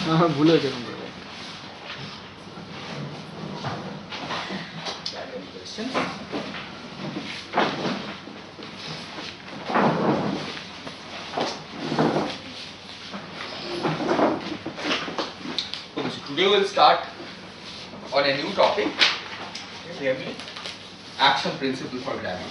भूल हो जाएगा। Any questions? Okay, so today we'll start on a new topic, namely action principle for gravity.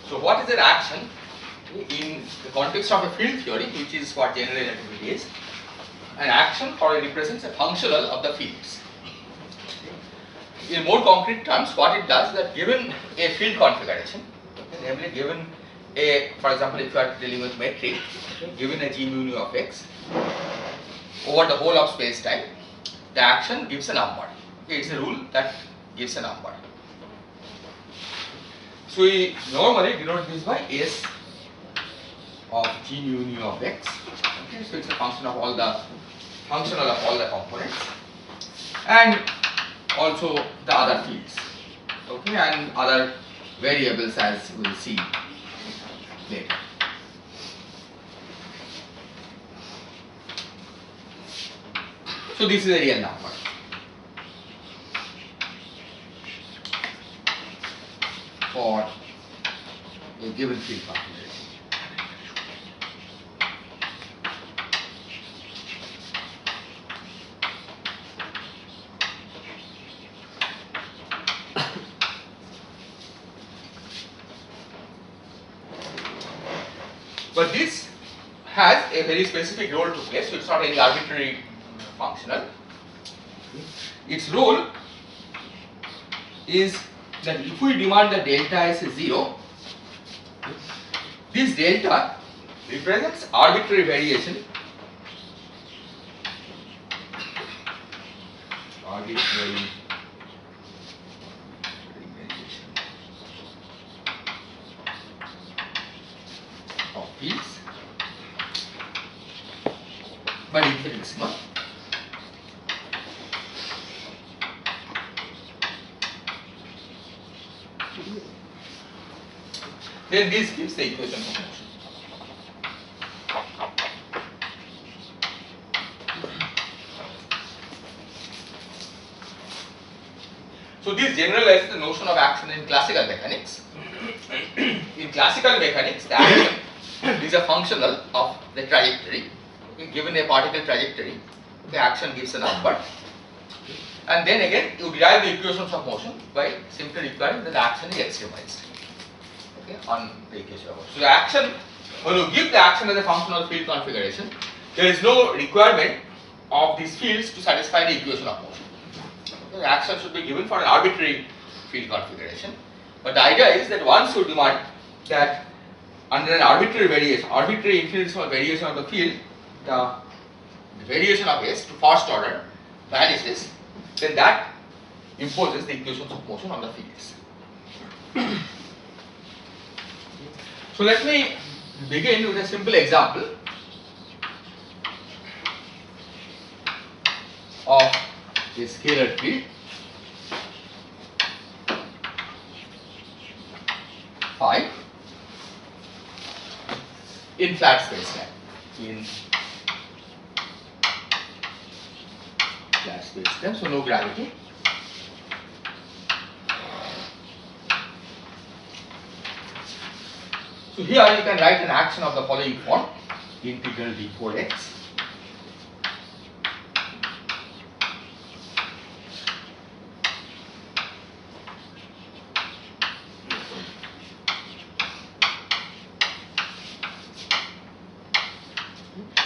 So what is an action in the context of a field theory, which is what general relativity is? An action represents a functional of the fields. In more concrete terms, what it does is that given a field configuration, namely given a, for example, if you are dealing with metric, given a g mu nu of x over the whole of space time, the action gives a number. It's a rule that gives a number. So we normally denote this by S of g mu nu of x. Okay, so it's a function of all the functional of all the components, and also the other fields. Okay, and other variables as we will see later. So this is a real number. For a given field configuration. But this has a very specific role to play, so it's not any arbitrary functional. Its role is that if we demand that delta S is 0, this delta represents arbitrary variation. Arbitrary variation of fields by infinitesimal. Then this gives the equation of motion. So this generalizes the notion of action in classical mechanics. In classical mechanics, the action is a functional of the trajectory. Okay, given a particle trajectory, the action gives a number. And then again, you derive the equations of motion by simply requiring that the action is extremized. Okay, on the equation of motion. So the action, when you give the action as a functional field configuration, there is no requirement of these fields to satisfy the equation of motion. Okay, the action should be given for an arbitrary field configuration. But the idea is that once you demand that under an arbitrary variation, arbitrary infinitesimal variation of the field, the variation of S to first order vanishes, then that imposes the equations of motion on the fields. So let me begin with a simple example of a scalar field phi in flat spacetime. In flat spacetime, so no gravity. So here you can write an action of the following form: integral d4x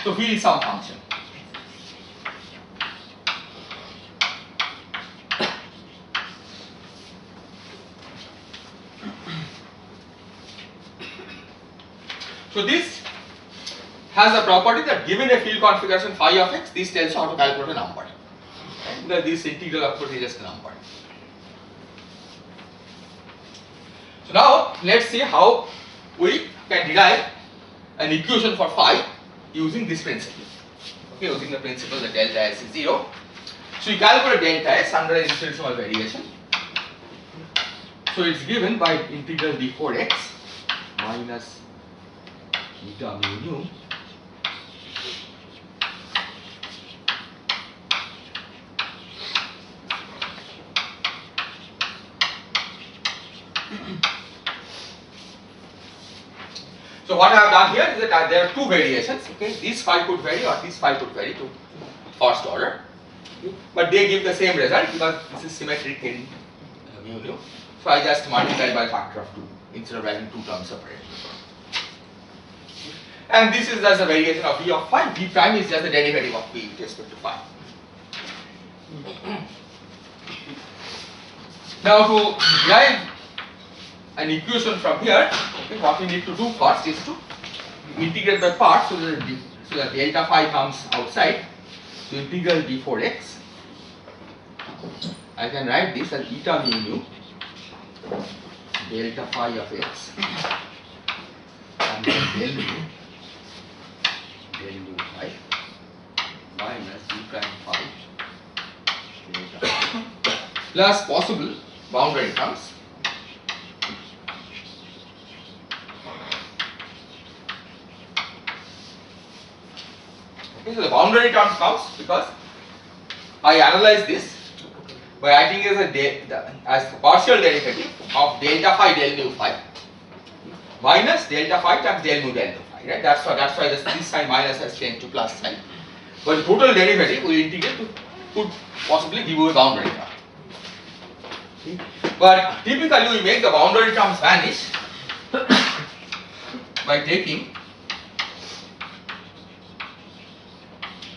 so V is some function. So this has the property that given a field configuration phi of x, this tells you how to calculate a number. Right? because this integral of course is just a number. So now let's see how we can derive an equation for phi using this principle. Okay, using the principle that delta S is 0. So you calculate delta S under an infinitesimal variation. So it's given by integral d4x minus eta mu nu So what I have done here is that there are two variations. Okay, this phi could vary or this phi could vary to first order, but they give the same result because this is symmetric in mu nu. So I just multiply by factor of 2 instead of writing two terms separately. And this is just a variation of v of phi. V prime is just the derivative of v with respect to phi. Now to derive an equation from here, okay, what we need to do first is to integrate by parts so that delta phi comes outside. So integral d4x, I can write this as eta mu nu delta phi of x and then del mu phi minus d prime phi delta phi plus possible boundary terms. Okay, so the boundary terms comes because I analyze this by writing as the partial derivative of delta phi del mu phi minus delta phi times del mu phi. Right? That's why this sign minus has changed to plus sign. But the total derivative we integrate could possibly give you a boundary term. Okay. But typically we make the boundary terms vanish by taking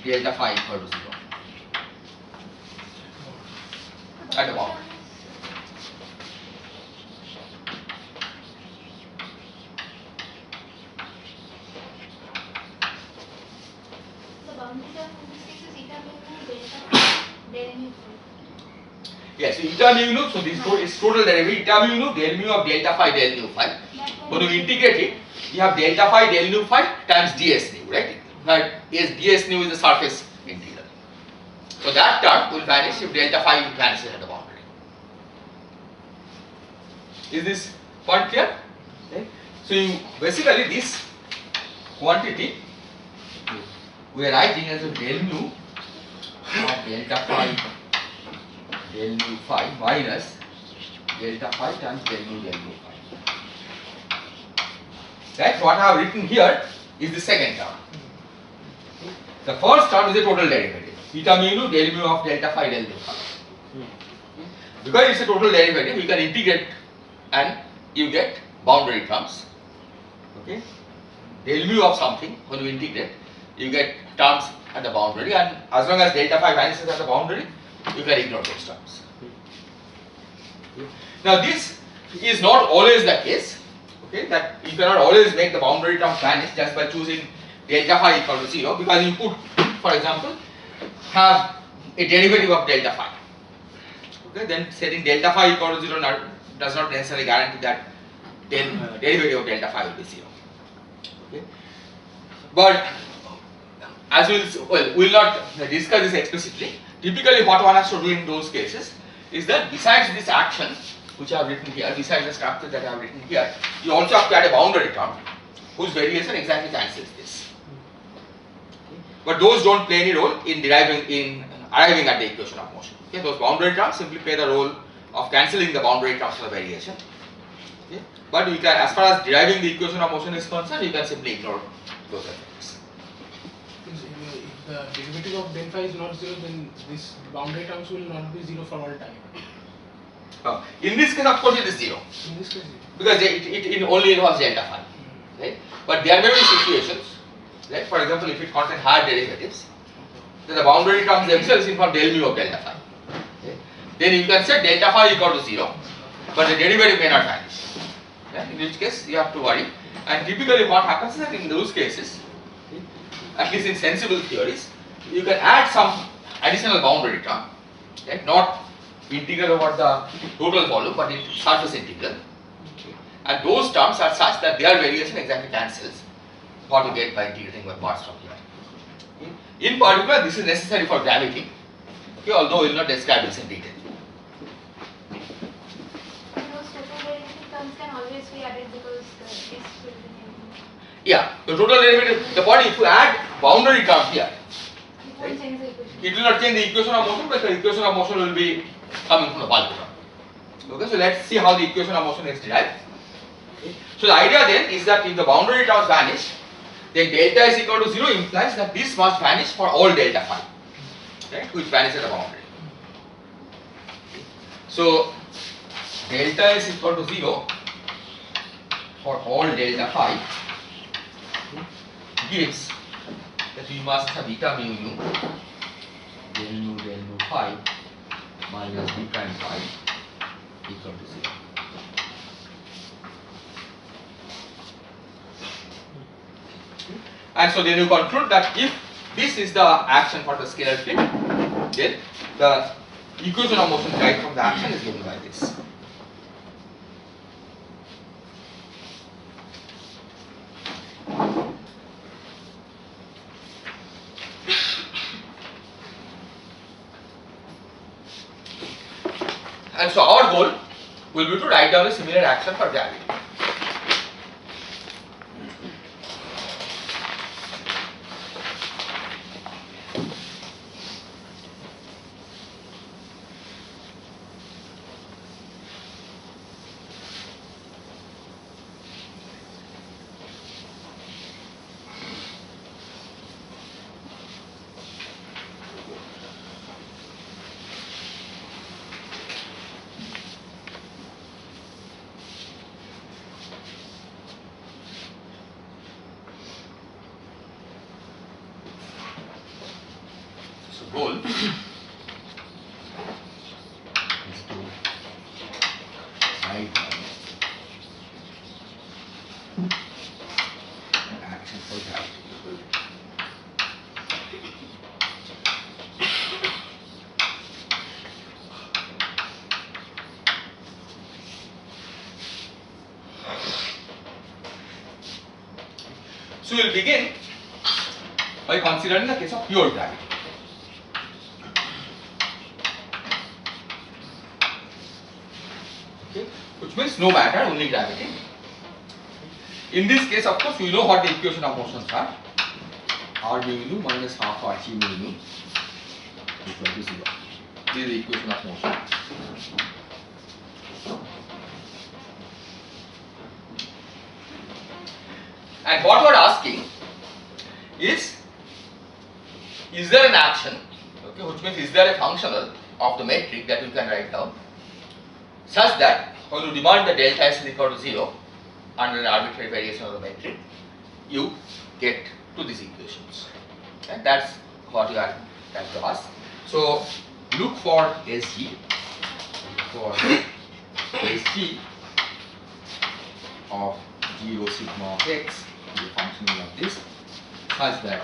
delta phi equal to 0 at the boundary. The boundary term in this case is eta mu nu delta del mu phi. Yes, so eta mu nu, so this is total derivative eta mu nu del mu of delta phi del mu phi. When you integrate it, you have delta phi del mu phi times ds nu, right? But ds nu is the surface integral. So that term will vanish if delta phi vanishes at the boundary. Is this point clear? Okay. So you basically this quantity we are writing as a del mu of delta phi del mu phi minus delta phi times del mu phi. That's what I have written here is the second term. The first term is a total derivative. Eta mu nu del mu of delta phi del mu phi. Because it's a total derivative, you can integrate and you get boundary terms. Okay? Del mu of something, when you integrate, you get terms at the boundary, and as long as delta phi vanishes at the boundary, you can ignore those terms. Now this is not always the case. Okay, that you cannot always make the boundary term vanish just by choosing delta phi equal to 0, because you could, for example, have a derivative of delta phi. Okay, then setting delta phi equal to 0 does not necessarily guarantee that derivative of delta phi will be 0. Okay, but as we will not discuss this explicitly. Typically, what one has to do in those cases is that besides this action, which I have written here, besides the structure that I have written here, you also have to add a boundary term whose variation exactly cancels this. Okay. But those don't play any role in arriving at the equation of motion. Okay. Those boundary terms simply play the role of cancelling the boundary terms of the variation. Okay. But you can, as far as deriving the equation of motion is concerned, you can simply ignore those effects. If the derivative of del phi is not 0, then this boundary terms will not be 0 for all time. In this case, of course, it is 0. In this case, Because it only involves delta phi. Right? But there may be situations, right? For example, if it contains higher derivatives, then the boundary terms themselves involve del mu of delta phi. Okay? Then you can set delta phi equal to 0, but the derivative may not vanish. Right? In which case, you have to worry. And typically, what happens is that in those cases, okay, at least in sensible theories, you can add some additional boundary term, right? Not integral over the total volume, but it surface integral. And those terms are such that their variation exactly cancels what you get by integrating by parts from here. In particular, this is necessary for gravity, okay, although we will not describe this in detail. Those total derivative terms can always be added because this will be Yeah, the total derivative, the point if you add boundary term here, it won't change the equation. it will not change the equation of motion, but the equation of motion will be coming from the bulk term. Okay, so let's see how the equation of motion is derived. Okay. So the idea then is that if the boundary terms vanish, then delta is equal to 0 implies that this must vanish for all delta phi, right, which vanishes at the boundary. So delta is equal to 0 for all delta phi gives that we must have eta mu u del nu phi minus b prime phi equal to 0. And so then you conclude that if this is the action for the scalar field, then the equation of motion derived from the action is given by this. And so our goal will be to write down a similar action for gravity. Goal is to write down an action for gravity. So we will begin by considering the case of pure gravity. Which means no matter, only gravity. In this case, of course, we know what the equation of motions are. R mu nu minus half R G mu nu equal to 0. This is the equation of motion. And what we are asking is there an action, okay, which means is there a functional of the metric that you can write down such that when you demand the delta s is equal to 0 under an arbitrary variation of the metric, you get to these equations. And that's what you are trying to ask. So look for SG, of 0 sigma of x is a function of this such that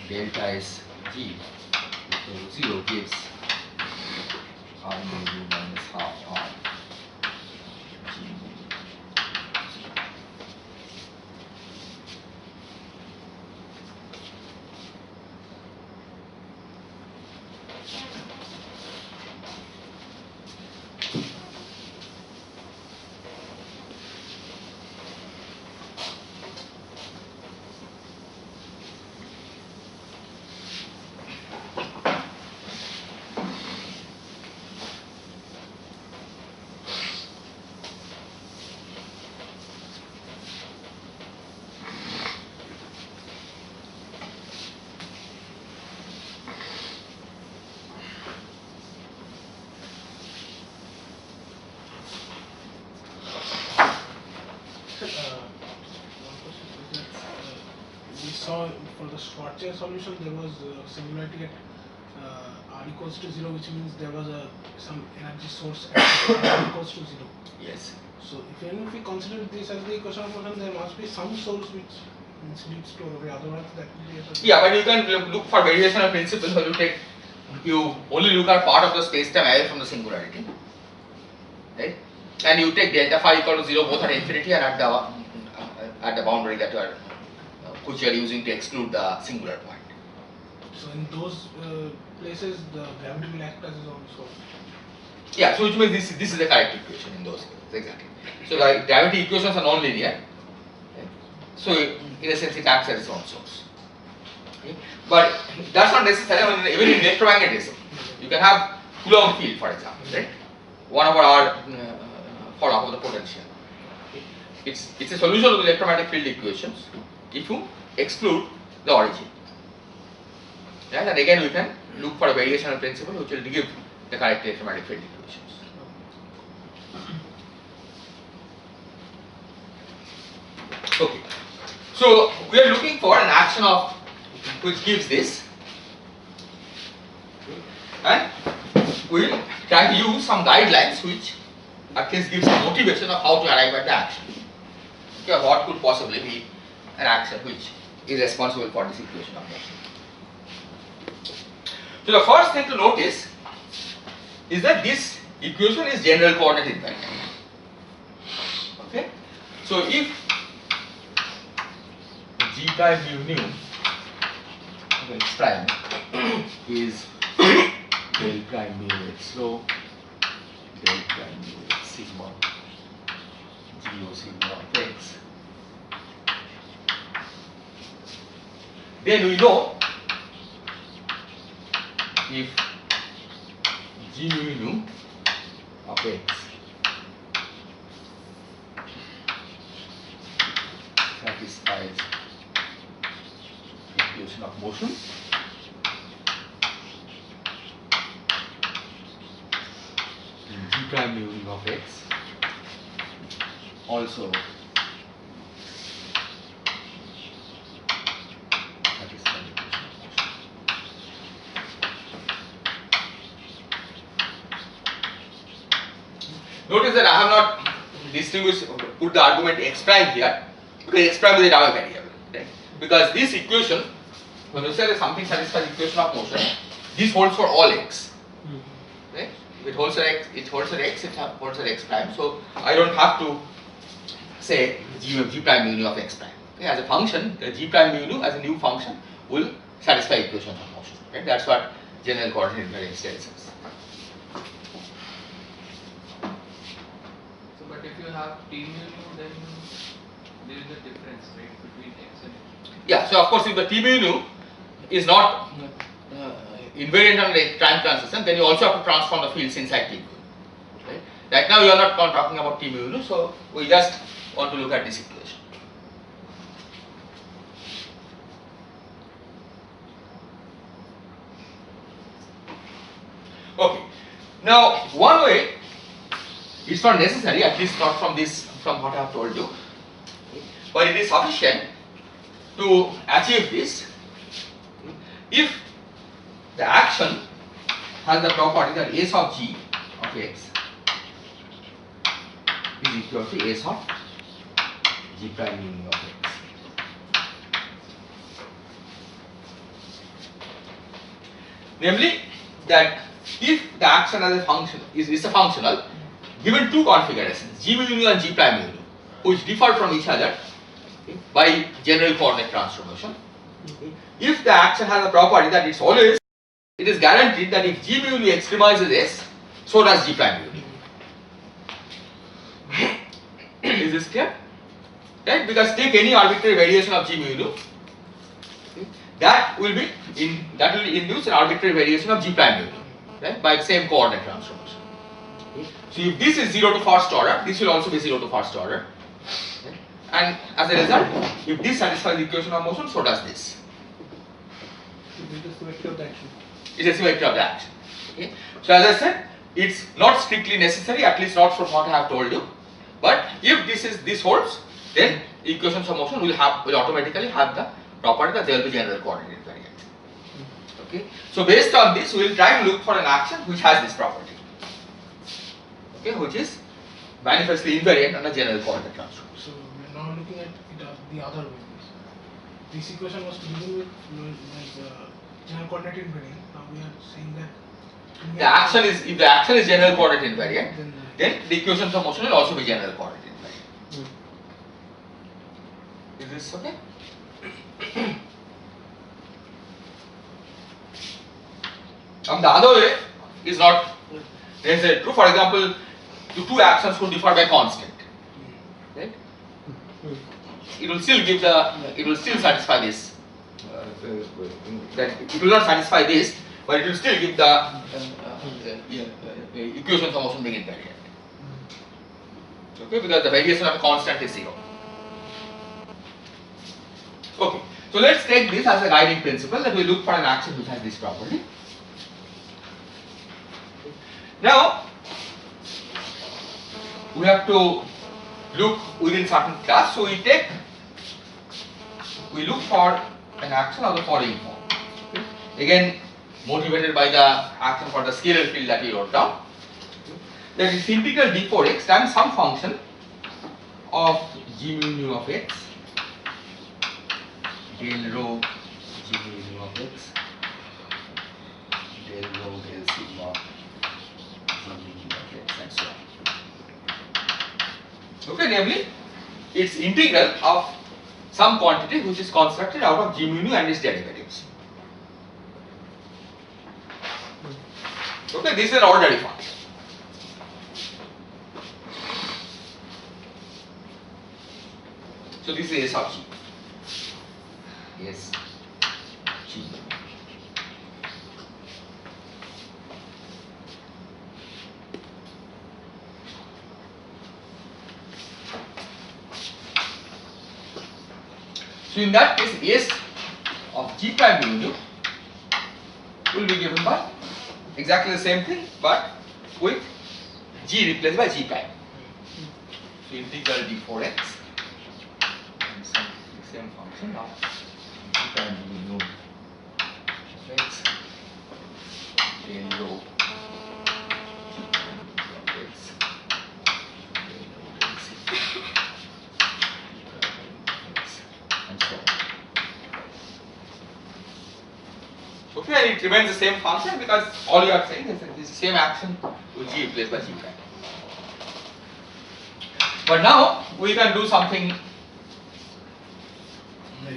delta s g equal to 0 gives R mu nu minus half R G mu nu. We saw for the Schwarzschild solution there was similarity at r equals to 0, which means there was some energy source at r equals to 0. Yes. So even if we consider this as the equation of motion, there must be some source which leads to a way, otherwise that will be a Yeah, but you can look for variation of principle when you take you only look at part of the space-time away from the singularity, right? And you take delta phi equal to 0 both at infinity and at the boundary that you are which you are using to exclude the singular point. So in those places, the gravity will act as its own source. Yeah, so which means this is the correct equation in those cases, exactly. So the gravity equations are non-linear, okay? So in a sense it acts as its own source. Okay? But that's not necessary. I mean, even in electromagnetism, you can have Coulomb field, for example, right? 1 over r for half of the potential. Okay? It's a solution to the electromagnetic field equations if you exclude the origin. Right? And again we can look for a variational principle which will give the correct electromagnetic field equations. Okay. So we are looking for an action of which gives this, and we will try to use some guidelines which at least gives some motivation of how to arrive at the action. Okay, what could possibly be an action which is responsible for this equation of motion. So the first thing to notice is that this equation is general coordinate invariant. Okay, so if g prime mu nu of x prime is del prime mu x rho del prime mu x sigma g o sigma of x, then we know if g mu nu of x satisfies the equation of motion, then g prime mu nu of x also satisfies the equation of motion. Notice that I have not put the argument x prime here because x prime is a double variable, right? Because this equation, when you say that something satisfies the equation of motion, this holds for all x, right? If it holds for x, it holds for x, it holds for x prime. So I don't have to say g prime mu nu of x prime. Okay? As a function, the g prime mu nu as a new function will satisfy equations of motion, right? That's what general coordinate invariance tells us. But if you have t mu nu, then there is a difference, right, between x and h. Yeah, so of course if the t mu nu is not invariant on the time transition, then you also have to transform the fields inside t mu nu. Right? Right now we are not talking about t mu nu, so we just want to look at this equation. Okay. Now one way, it's not necessary, at least not from what I have told you, but it is sufficient to achieve this if the action has the property that S of g of x is equal to S of g prime mu nu of x. Namely, that if the action as a function is a functional, given two configurations, g mu nu and g prime mu nu, which differ from each other by general coordinate transformation, if the action has a property that it is guaranteed that if g mu nu extremizes S, so does g prime mu nu. Is this clear? Right? Because take any arbitrary variation of g mu nu, that will induce an arbitrary variation of g prime mu nu, right? By the same coordinate transformation. So if this is 0 to first order, this will also be 0 to first order. Okay? And as a result, if this satisfies the equation of motion, so does this. This is the vector of the action. It is a vector of the action. Okay? So as I said, it's not strictly necessary, at least not from what I have told you. But if this holds, then equations of motion will automatically have the property that they will be general coordinate invariant. Okay? So based on this, we will try and look for an action which has this property. Okay, which is manifestly invariant on a general coordinate transform. So we are now looking at it the other way. This equation was to begin with like general coordinate invariant. Now we are saying that The action is, if the action is general coordinate invariant, then then the equations of motion will also be general coordinate invariant. Is this okay? The other way is not necessarily true. For example, the two actions could differ by constant. Right? It will still give the, it will still satisfy this. That it will not satisfy this, but it will still give the equations of motion being invariant. Okay, because the variation of a constant is 0. Okay, so let's take this as a guiding principle, that we look for an action which has this property. Now, we have to look within certain class, so we look for an action of the following form. Again, motivated by the action for the scalar field that we wrote down. That is integral d4x times some function of g mu nu of x del rho g mu nu of x del rho del sigma g mu nu of x and so on. Okay, namely, its integral of some quantity which is constructed out of g mu nu and its derivatives. Okay, this is an ordinary function. So this is S of g. S g. So in that case, S of g prime mu nu will be given by exactly the same thing, but with g replaced by g prime. So integral d4x and some same function of g prime mu nu of x del rho g prime mu nu of x del rho del sigma g prime mu nu of x and so on. Okay, and it remains the same function because all you are saying is that it is the same action with g replaced by g prime. But now we can do something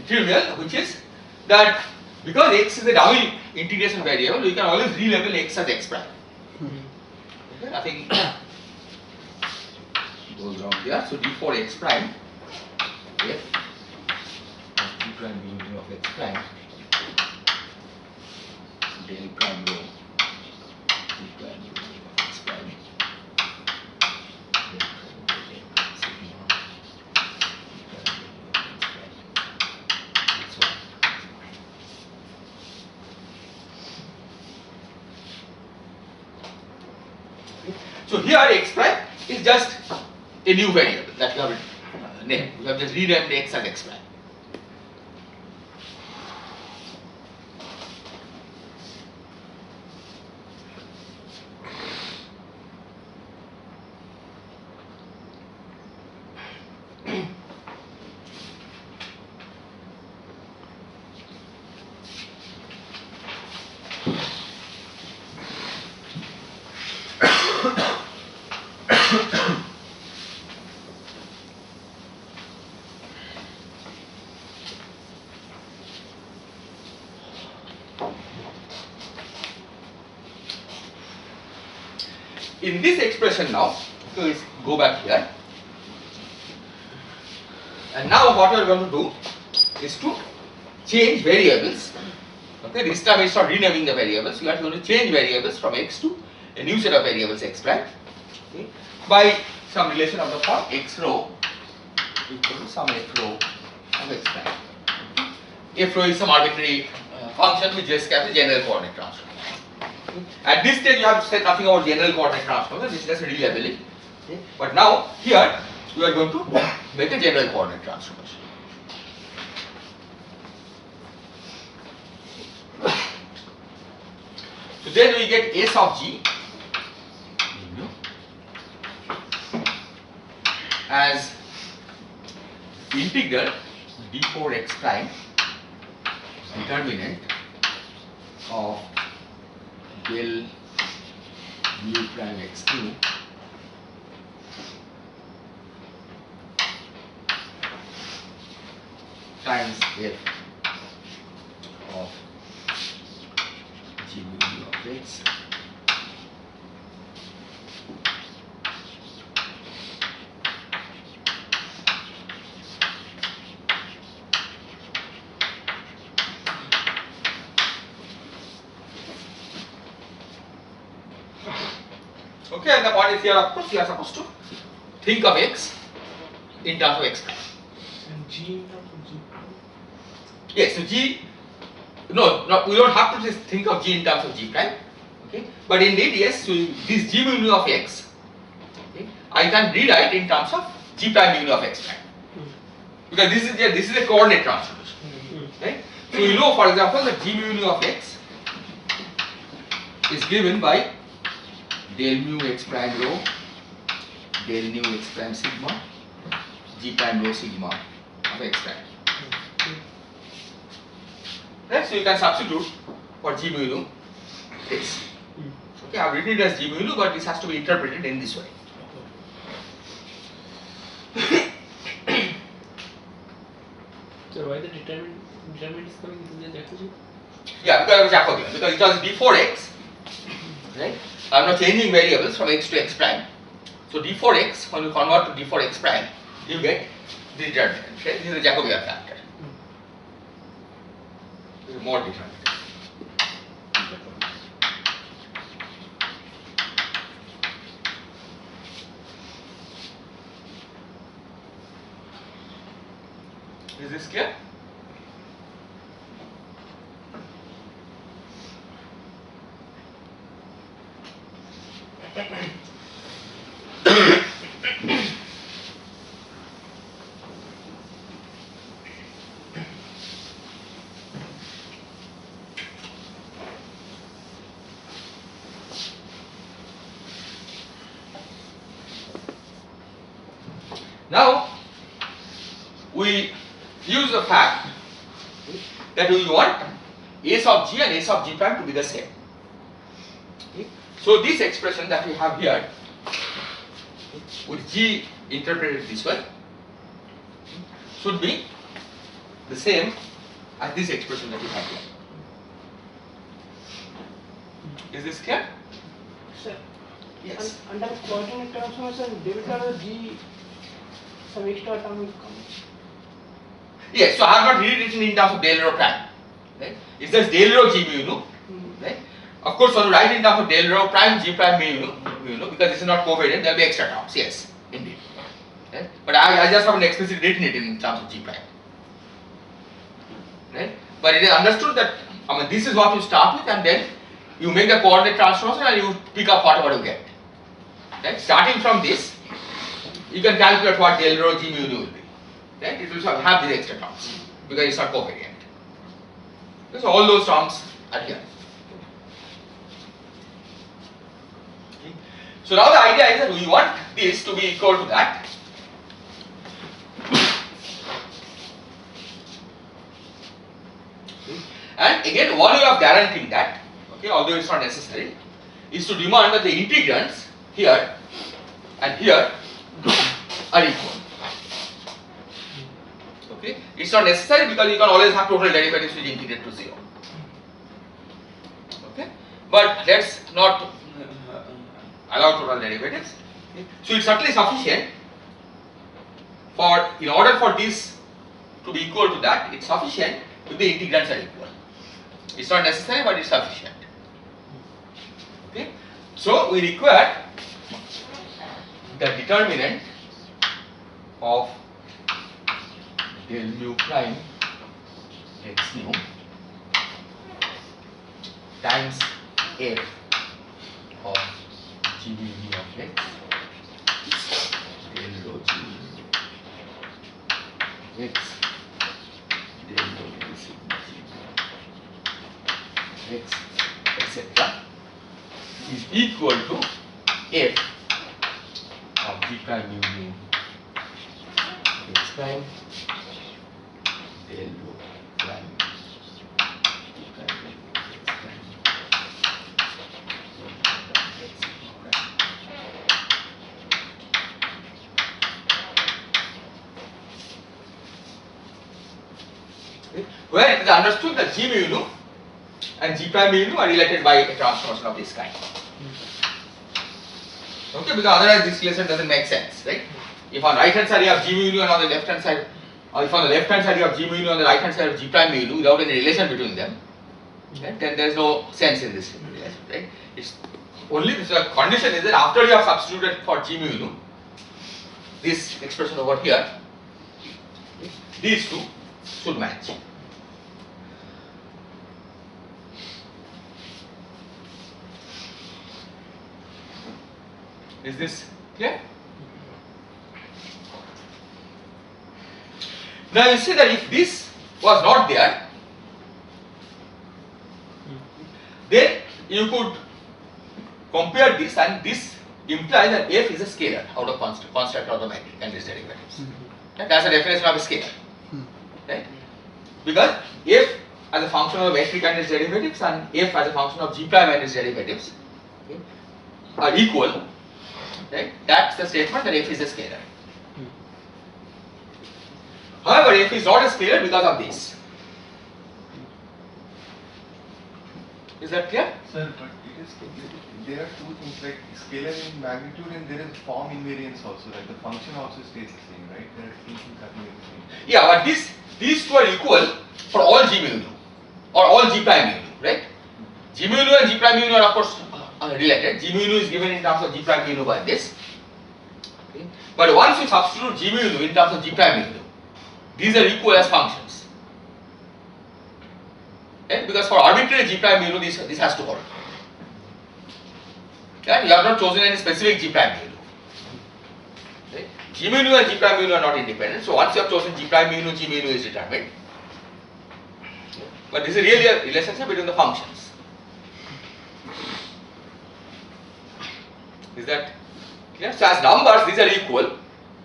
trivial, which is that because x is a dummy integration variable, we can always relabel x as x prime. Okay, nothing goes wrong here. So d4x prime f of g prime mu nu of x prime del prime rho g prime mu nu of x prime del prime rho del sigma g prime mu nu of x prime and so on. Okay. So here x prime is just a new variable that we have named. We have just renamed x as x prime. In this expression now, so let's go back here, and now what we are going to do is to change variables. Okay, this time it's not renaming the variables, we are going to change variables from x to a new set of variables x prime, okay, by some relation of the form x rho equal to some f rho of x prime. F rho is some arbitrary function which just captures general coordinate transform. At this stage, you have said nothing about general coordinate transformation, this is just relabeling. Okay. But now, here, we are going to make a general coordinate transformation. So then we get S of g as integral d4x prime determinant of del mu prime x nu times f of g mu nu of x Okay, and the point is here, of course, you are supposed to think of x in terms of x prime. And G in terms of G prime. Yes, so G, no, we don't have to just think of G in terms of G prime, okay, but indeed, yes, so this G mu nu of x, okay, I can rewrite in terms of G prime mu nu of x prime, because this is a coordinate transformation, right? So you know, for example, that G mu nu of x is given by del mu x prime rho del nu x prime sigma G prime rho sigma of x prime. Right, so you can substitute for G mu nu x. Okay, I have written it as G mu nu, but this has to be interpreted in this way. So why the determinant is coming in the Jacobian? Yeah, because of Jacobian, because it was d4x, right? I am not changing variables from x to x prime. So d4x, when you convert to d4x prime, you get the determinant. Right? This is the Jacobian factor. This is more determinant. Is this clear? Now, we use the fact that we want a sub g and a sub g prime to be the same. Okay. So, this expression that we have here, with g interpreted this way, should be the same as this expression that we have here. Is this clear? Sir, Yes. under coordinate transformation, delta G some extra term will come. Yes, so I have not rewritten in terms of del rho prime. Right? It's just del rho g mu nu. Right? Of course, when you write in terms of del rho prime g prime mu nu, because this is not covariant, there will be extra terms. Yes, indeed. Right? But I just haven't explicitly written it in terms of g prime. Right? But it is understood that this is what you start with, and then you make the coordinate transformation and you pick up whatever you get. Right? Starting from this, you can calculate what del rho g mu nu will be. Right? It will have these extra terms because it's not covariant. So all those terms are here. Okay. So now the idea is that we want this to be equal to that. Okay. And again, one way of guaranteeing that, okay, although it's not necessary, is to demand that the integrands here and here are equal. Okay, it's not necessary because you can always have total derivatives which integrate to 0. Okay, but let's not allow total derivatives. Okay. So it's certainly sufficient for, in order for this to be equal to that, it's sufficient if the integrands are equal. It's not necessary, but it's sufficient. Okay, so we require the determinant of del mu prime x nu times f of g mu nu of x del rho g mu x del rho g sigma g x etc. is equal to f of g prime mu nu x prime del rho prime g prime x prime where it is understood that G mu nu and G prime mu nu are related by a transformation of this kind. Okay, because otherwise this relation doesn't make sense, right? If on right hand side you have G mu nu and on the left hand side, or if on the left hand side you have G mu nu and on the right hand side of G prime mu nu without any relation between them, right, then there is no sense in this relation, right? It's only this condition is that after you have substituted for G mu nu, this expression over here, these two should match. Is this clear? Now you see that if this was not there, then you could compare this, and this implies that f is a scalar out of construct of the metric and its derivatives. Right? That's the definition of a scalar. Right? Because f as a function of the metric and its derivatives and f as a function of g prime and its derivatives, okay, are equal. Right? That's the statement that f is a scalar. However, f is not a scalar because of this. Is that clear? Sir, but there are two things like scalar in magnitude and there is form invariance also, like the function also stays the same, right? There are two things happening at the same time. Yeah, but these two are equal for all G mu nu or all G prime mu nu, right? G mu nu and G prime mu nu are of course related. G mu nu is given in terms of G prime mu nu by this. Okay. But once you substitute G mu nu in terms of G prime mu nu, these are equal as functions. Right? Because for arbitrary G prime mu nu, this has to hold. Right? You have not chosen any specific G prime mu nu. Right? G mu nu and G prime mu nu are not independent. So once you have chosen G prime mu nu, G mu nu is determined. But this is really a relationship between the functions. Is that clear? So as numbers, these are equal.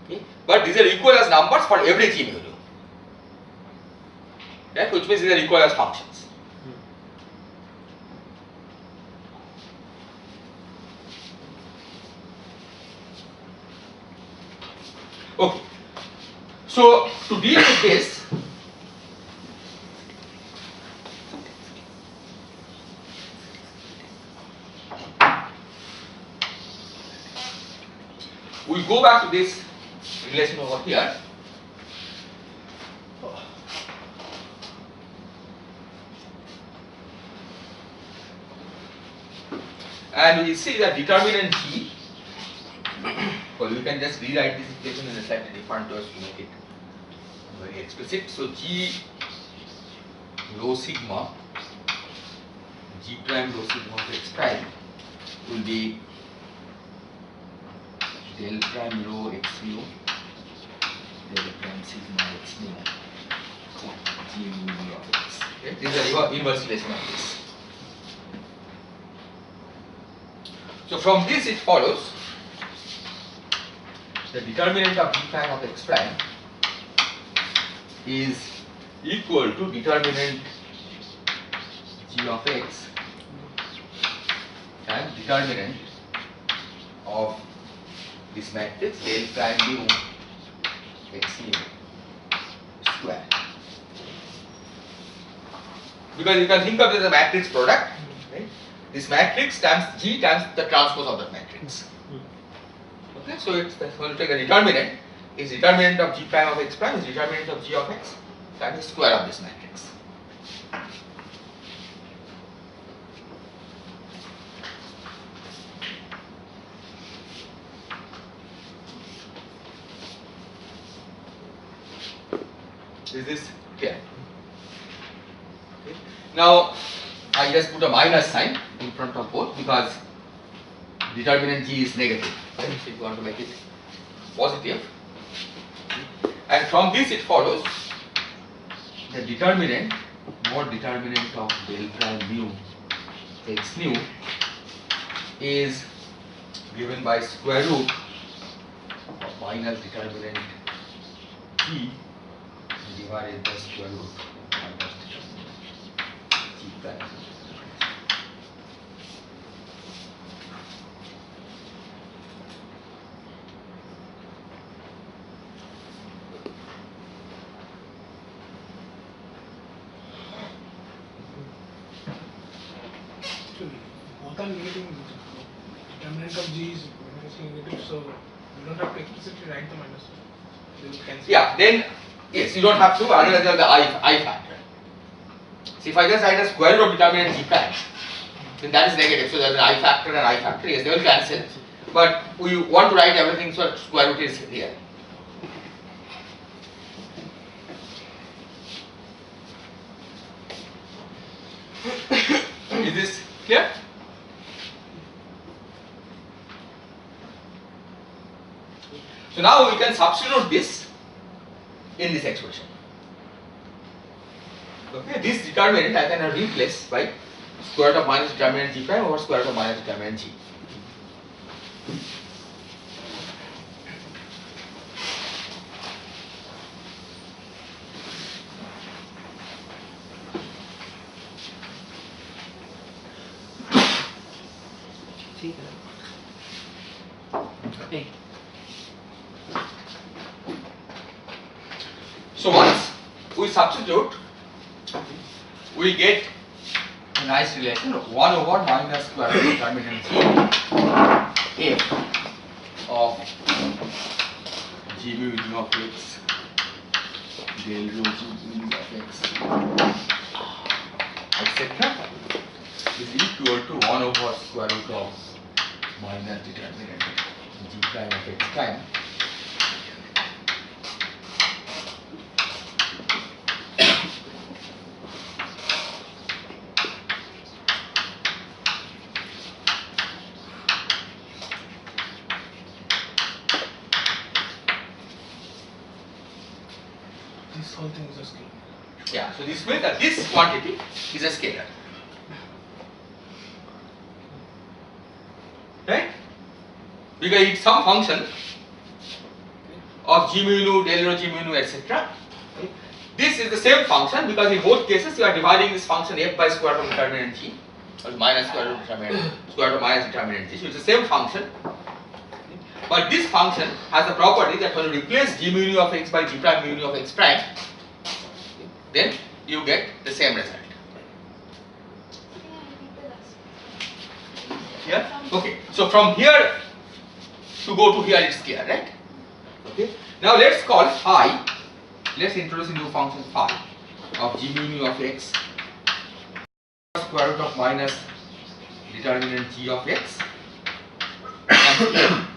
Okay? But these are equal as numbers for every G mu nu. Right? Which means these are equal as functions. Okay. So to deal with this, we go back to this relation over here. And we see that determinant G, well, we can just rewrite this equation in a slightly different way to make it very explicit. So G rho sigma, G prime rho sigma of x prime will be del prime rho x mu, del prime sigma x mu, G mu of x. Okay? This is the inverse relation of this. So from this it follows the determinant of G prime of x prime is equal to determinant G of x and determinant of this matrix del prime mu x mu square. Because you can think of this as a matrix product, right? This matrix times G times the transpose of that matrix. Okay, so it's when you take a determinant, is determinant of G prime of x prime is determinant of G of x times the square of this matrix. Is this clear? Okay. Now I just put a minus sign in front of both because determinant G is negative. Right? So if you want to make it positive, and from this it follows the determinant, mod determinant of del prime mu x mu is given by square root of minus determinant G divided by square root of minus determinant G prime. determinant of G is negative, so you don't have to explicitly write the minus one. They will cancel. Yeah, then yes, you don't have to, otherwise there is the I factor. See, if I just write a square root of determinant G prime, then that is negative, so there is an I factor and I factor, yes, they will cancel. But we want to write everything so square root is here. Is this clear? So now we can substitute this in this expression. Okay, this determinant I can replace by square root of minus determinant G prime over square root of minus determinant G. So once we substitute, we get a nice relation of 1 over minus square root of determinant G f of G mu u of x del rho G mu of x etc. is equal to 1 over square root of minus determinant G prime of x prime This whole thing is a scalar. Yeah, so this means that this quantity is a scalar. Right? Because it's some function of G mu nu, del rho G mu nu, etc. This is the same function because in both cases you are dividing this function f by square root of determinant G or minus square root of determinant, square root of minus determinant G. So it's the same function. But this function has the property that when you replace G mu nu of x by G prime mu nu of x prime, then you get the same result. Here? Okay. So from here to go to here it's clear, right? Okay. Now let's call phi. Let's introduce a new function phi of G mu nu of x square root of minus determinant G of x and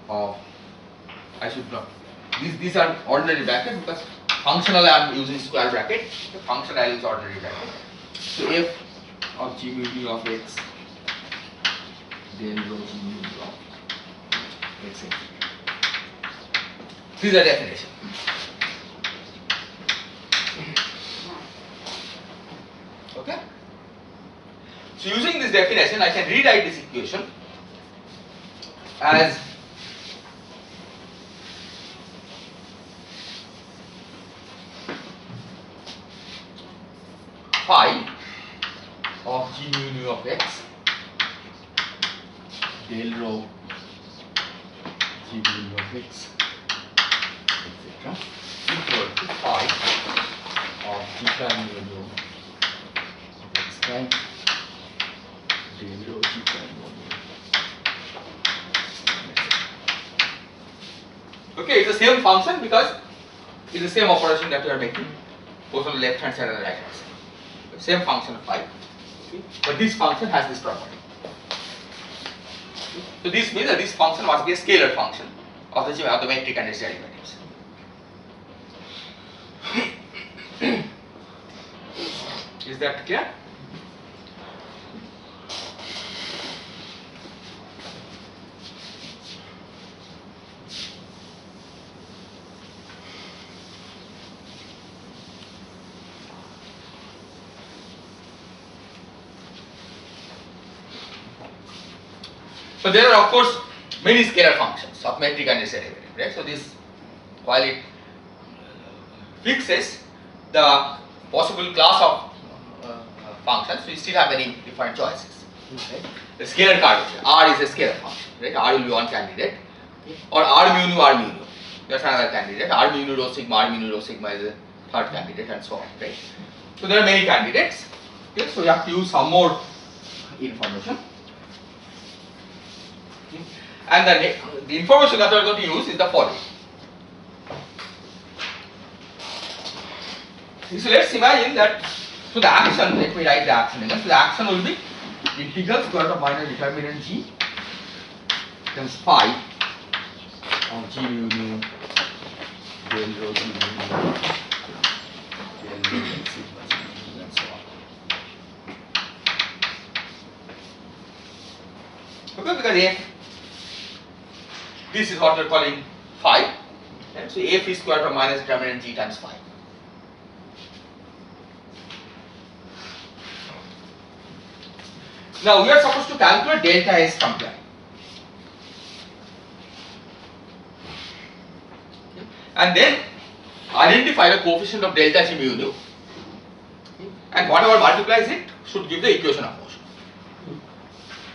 of I should not. These are ordinary bracket because functional I am using square bracket. The functional I use ordinary bracket. So f of G mu nu of x del rho G mu nu of x. This is the definition. Okay. So using this definition, I can rewrite this equation as phi of G mu nu of x del rho G mu nu of x etc. equal to phi of G prime mu nu of x prime del rho G prime mu nu. Okay, it's the same function because it's the same operation that we are making both on the left hand side and the right hand side. Same function of phi, okay. But this function has this property. Okay. So this means that this function must be a scalar function of the metric and its derivatives. Is that clear? So there are of course many scalar functions of metric and its derivative, right? So this, while it fixes the possible class of functions, we still have many different choices. Right? The scalar cardinal, R is a scalar function, right? R will be one candidate, or R mu nu, that's another candidate. R mu nu rho sigma is a third candidate, and so on, right? So there are many candidates. Okay, so we have to use some more information. And the information that we are going to use is the following. So let's imagine that, so the action, let me write the action again. So the action will be integral square root of minus determinant g times phi of g mu nu del rho g mu nu del mu del sigma g mu nu and so on. Okay, because f, this is what we are calling phi, right? So f is square root of minus determinant g times phi. Now we are supposed to calculate delta S comply. And then identify the coefficient of delta G mu nu, and whatever multiplies it should give the equation of motion.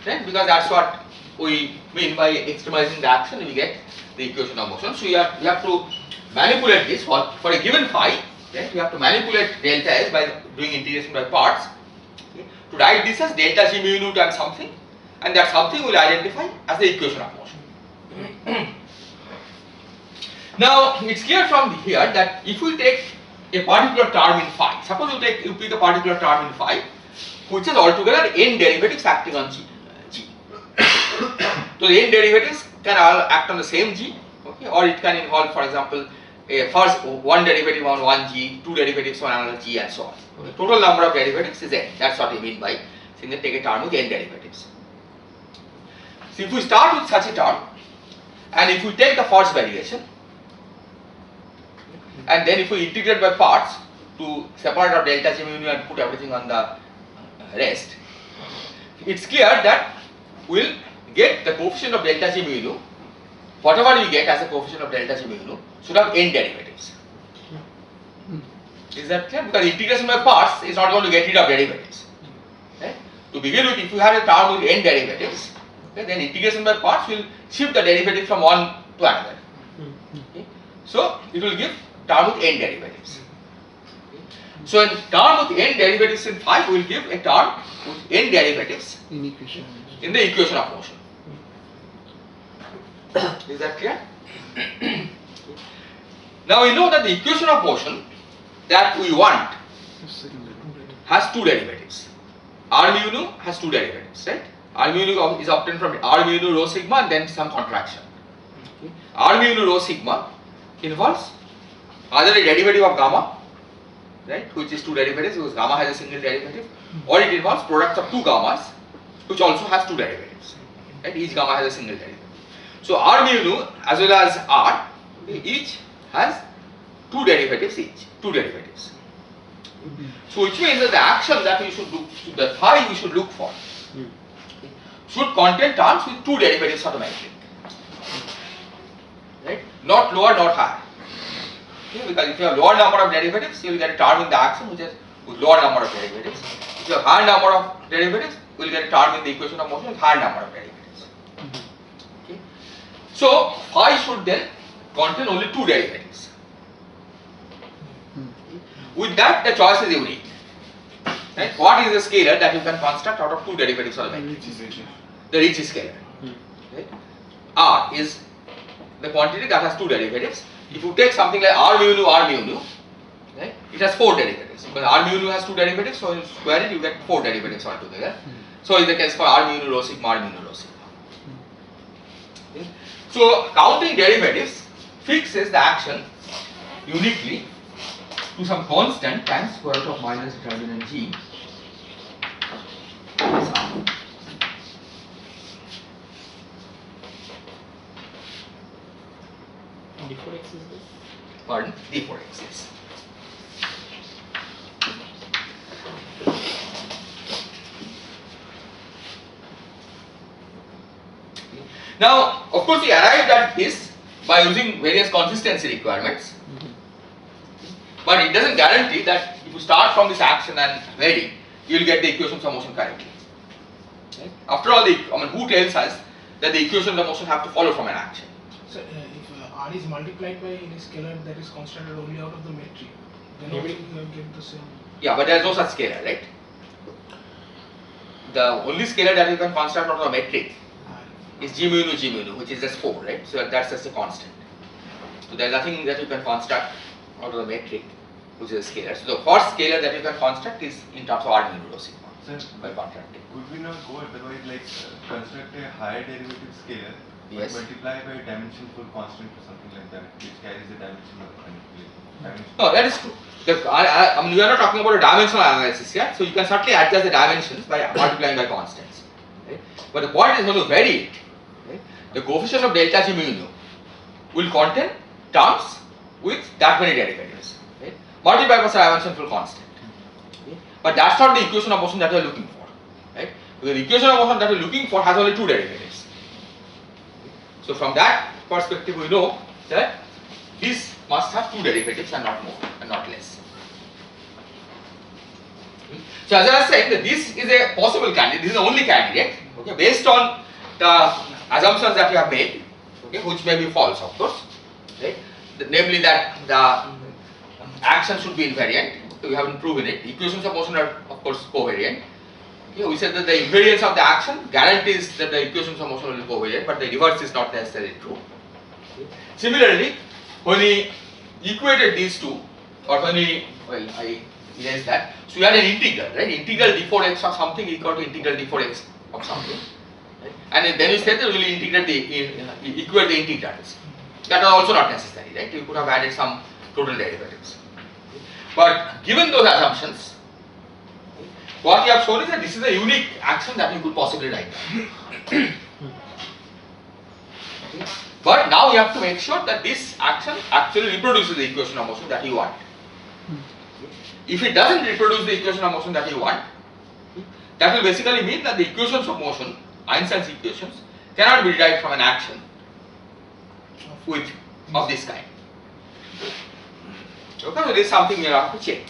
Right? Because that's what we mean by extremizing the action, we get the equation of motion. So you have to manipulate this for a given phi. Right? You have to manipulate delta S by doing integration by parts. To write this as delta G mu nu times something, and that something will identify as the equation of motion. Now it's clear from here that if we take a particular term in phi, suppose you pick a particular term in phi, which is altogether n derivatives acting on g. So the n derivatives can all act on the same g, okay, or it can involve, for example, a first one derivative on one g, two derivatives on another g, and so on. Okay. Total number of derivatives is n. That's what we mean by saying that take a term with n derivatives. So if we start with such a term, and if we take the first variation, and then if we integrate by parts to separate out delta G mu nu and put everything on the rest, it's clear that we'll get the coefficient of delta G mu nu, whatever we get as a coefficient of delta G mu nu should have n derivatives. Is that clear? Because integration by parts is not going to get rid of derivatives. Right? To begin with, if you have a term with n derivatives, okay, then integration by parts will shift the derivative from one to another. Okay? So it will give term with n derivatives. Okay? So in term with n derivatives in phi, we will give a term with n derivatives in the equation of motion. Is that clear? Now we know that the equation of motion that we want has two derivatives. R mu nu has two derivatives, right? R mu nu is obtained from R mu nu rho sigma and then some contraction. Okay. R mu nu rho sigma involves either a derivative of gamma, right, which is two derivatives because gamma has a single derivative, or it involves products of two gammas which also has two derivatives, right? Each gamma has a single derivative. So R mu nu as well as R, okay, each has two derivatives each, two derivatives. So which means that the action that we should do, the phi we should look for, should contain terms with two derivatives automatically, right? Not lower, not higher. Okay? Because if you have lower number of derivatives, you will get a term in the action which is with lower number of derivatives. If you have higher number of derivatives, you will get a term in the equation of motion with higher number of derivatives. Okay? So phi should then contain only two derivatives. With that, the choice is unique. Right? What is the scalar that you can construct out of two derivatives automatically? The Ricci scalar. Right? R is the quantity that has two derivatives. If you take something like R mu nu, right, it has four derivatives. Because R mu nu has two derivatives, so you square it, you get four derivatives altogether. So is the case for R mu nu rho sigma, R mu nu rho sigma. Okay? So counting derivatives fixes the action uniquely to some constant times square root of minus determinant g. D4x is this? Pardon? D4x, yes. Now, of course, we arrived at this by using various consistency requirements. But it doesn't guarantee that if you start from this action and vary, you will get the equations of motion correctly. Right? After all, who tells us that the equations of motion have to follow from an action? So if R is multiplied by any scalar that is constructed only out of the metric, then also you will get the same. Yeah, but there is no such scalar, right? The only scalar that you can construct out of the metric is G mu nu, which is just 4, right? So that's just a constant. So there is nothing that you can construct out of the metric, which is a scalar. So the first scalar that you can construct is in terms of R mu nu rho sigma Sir, by contracting. could we not go otherwise, like construct a higher derivative scalar, Yes. but multiply by a dimensionful constant or something like that, which carries the dimension of dimension. No, that is true. I mean, we are not talking about a dimensional analysis here, so you can certainly adjust the dimensions by multiplying by constants. Right? But the point is going to vary it. Right? The coefficient of delta G mu nu will contain terms with that many derivatives. Right? Multiply by some dimensionful constant. Okay? But that's not the equation of motion that we are looking for. Right? Because the equation of motion that we are looking for has only two derivatives. So from that perspective, we know that this must have two derivatives and not more and not less. So as I was saying, that this is a possible candidate, this is the only candidate, okay, based on the assumptions that you have made, okay, which may be false, of course, right? Namely that the action should be invariant. So we haven't proven it. Equations of motion are, of course, covariant. Okay, we said that the invariance of the action guarantees that the equations of motion will be covariant, but the reverse is not necessarily true. Okay. Similarly, when we equated these two, or when we, well, I erased that, so we had an integral, right? Integral d4x of something equal to integral d4x of something, right? And then you said that we will integrate the equate the integrals. That was also not necessary, right? You could have added some total derivatives. But given those assumptions, what we have shown is that this is a unique action that you could possibly write down. Okay. But now you have to make sure that this action actually reproduces the equation of motion that you want. If it doesn't reproduce the equation of motion that you want, that will basically mean that the equations of motion, Einstein's equations, cannot be derived from an action of this kind. Okay, so this is something we have to check,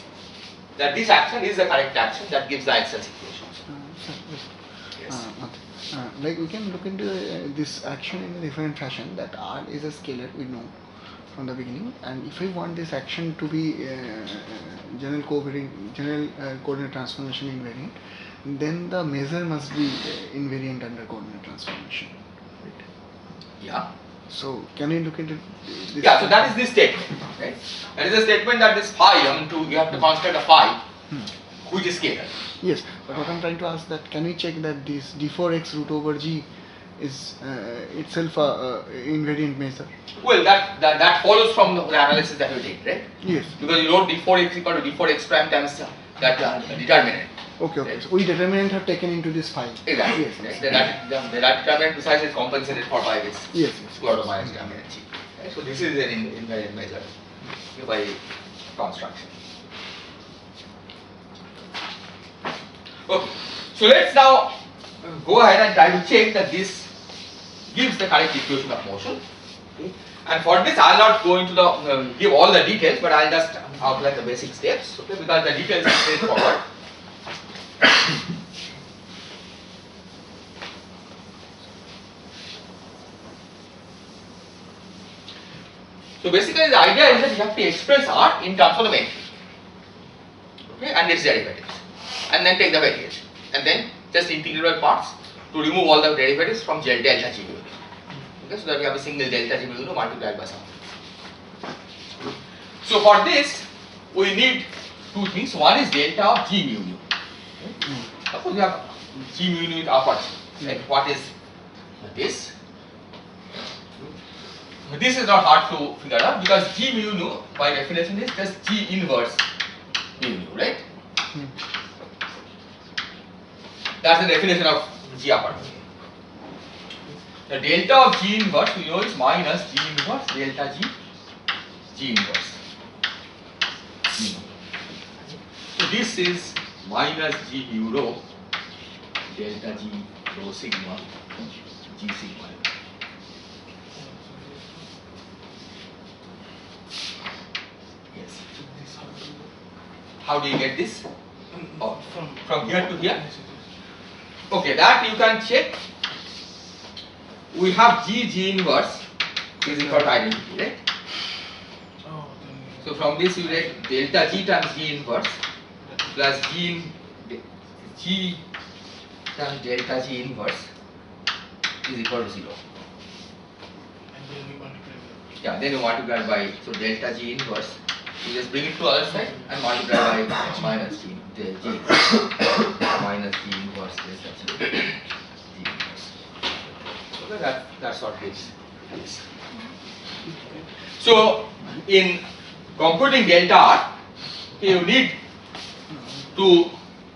that this action is the correct action that gives the Einstein's equations. Yes. Like we can look into this action in a different fashion, that R is a scalar, we know from the beginning, and if we want this action to be general coordinate transformation invariant, then the measure must be invariant under coordinate transformation, right? Yeah. So can we look into this? Yeah, so that is this statement, right? That is a statement that this phi, you have to construct a phi, which is scalar. Yes, but what I'm trying to ask, that can we check that this d4x root over g is itself a invariant measure? Well, that follows from the analysis that you did, right? Yes. Because you wrote d4x equal to d4x prime times that determinant. Okay. Right. So we determinant have taken into this phi. Exactly. Yes. Right? The determinant besides is compensated for by this Yes. square root of minus determinant g. Right? So this is an invariant measure by construction. Okay. So let's now go ahead and try to check that this gives the correct equation of motion. Okay. And for this, I'll not go into the give all the details, but I'll just outline the basic steps. Okay, because the details are straightforward. So basically, the idea is that you have to express R in terms of the metric, okay, and its derivatives, and then take the variation, and then just integrate by parts to remove all the derivatives from delta G mu nu. Okay, so that you have a single delta G mu nu multiplied by something. So for this, we need two things. One is delta of G mu nu. Okay. Suppose you have G mu nu with upper G. Right? What is this? This is not hard to figure out because G mu nu by definition is just G inverse mu nu, right? That's the definition of G upper. The delta of G inverse we know is minus G inverse delta G inverse. So this is minus G mu rho delta G rho sigma G sigma. Yes. How do you get this? Oh, from here to here? Okay, that you can check. We have G inverse is equal to identity, right? So from this you get delta G times G inverse plus G times delta G inverse is equal to 0. And then we multiply with Yeah, then you multiply by, so delta G inverse, you just bring it to other side and multiply by minus G, minus G inverse delta G, G inverse. Okay, that's what gives this. So, in computing delta R, you need to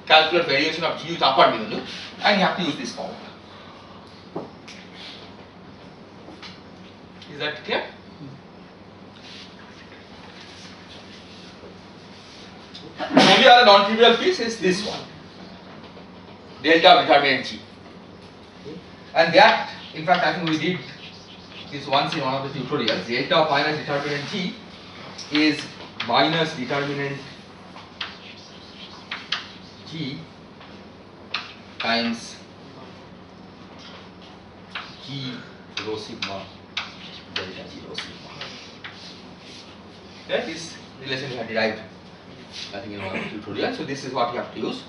calculate variation of G with upper mu nu, and you have to use this formula. Is that clear? The only other non-trivial piece is this one, delta of determinant G. And that, in fact, I think we did this once in one of the tutorials. Delta of minus determinant G is minus determinant G times G rho sigma delta G rho sigma. That is relation we have derived, I think, in one of the tutorials. So this is what you have to use.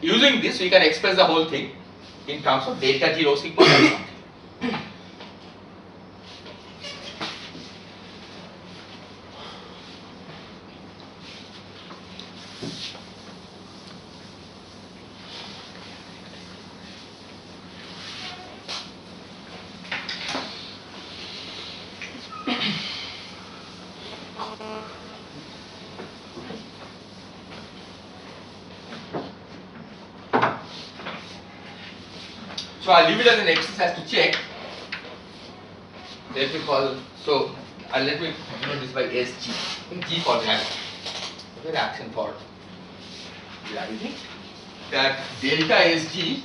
Using this, we can express the whole thing in terms of delta G rho sigma or something. So I'll leave it as an exercise to check. Let me call, so let me denote this by SG. G for gravity. Okay, the action for gravity. That delta SG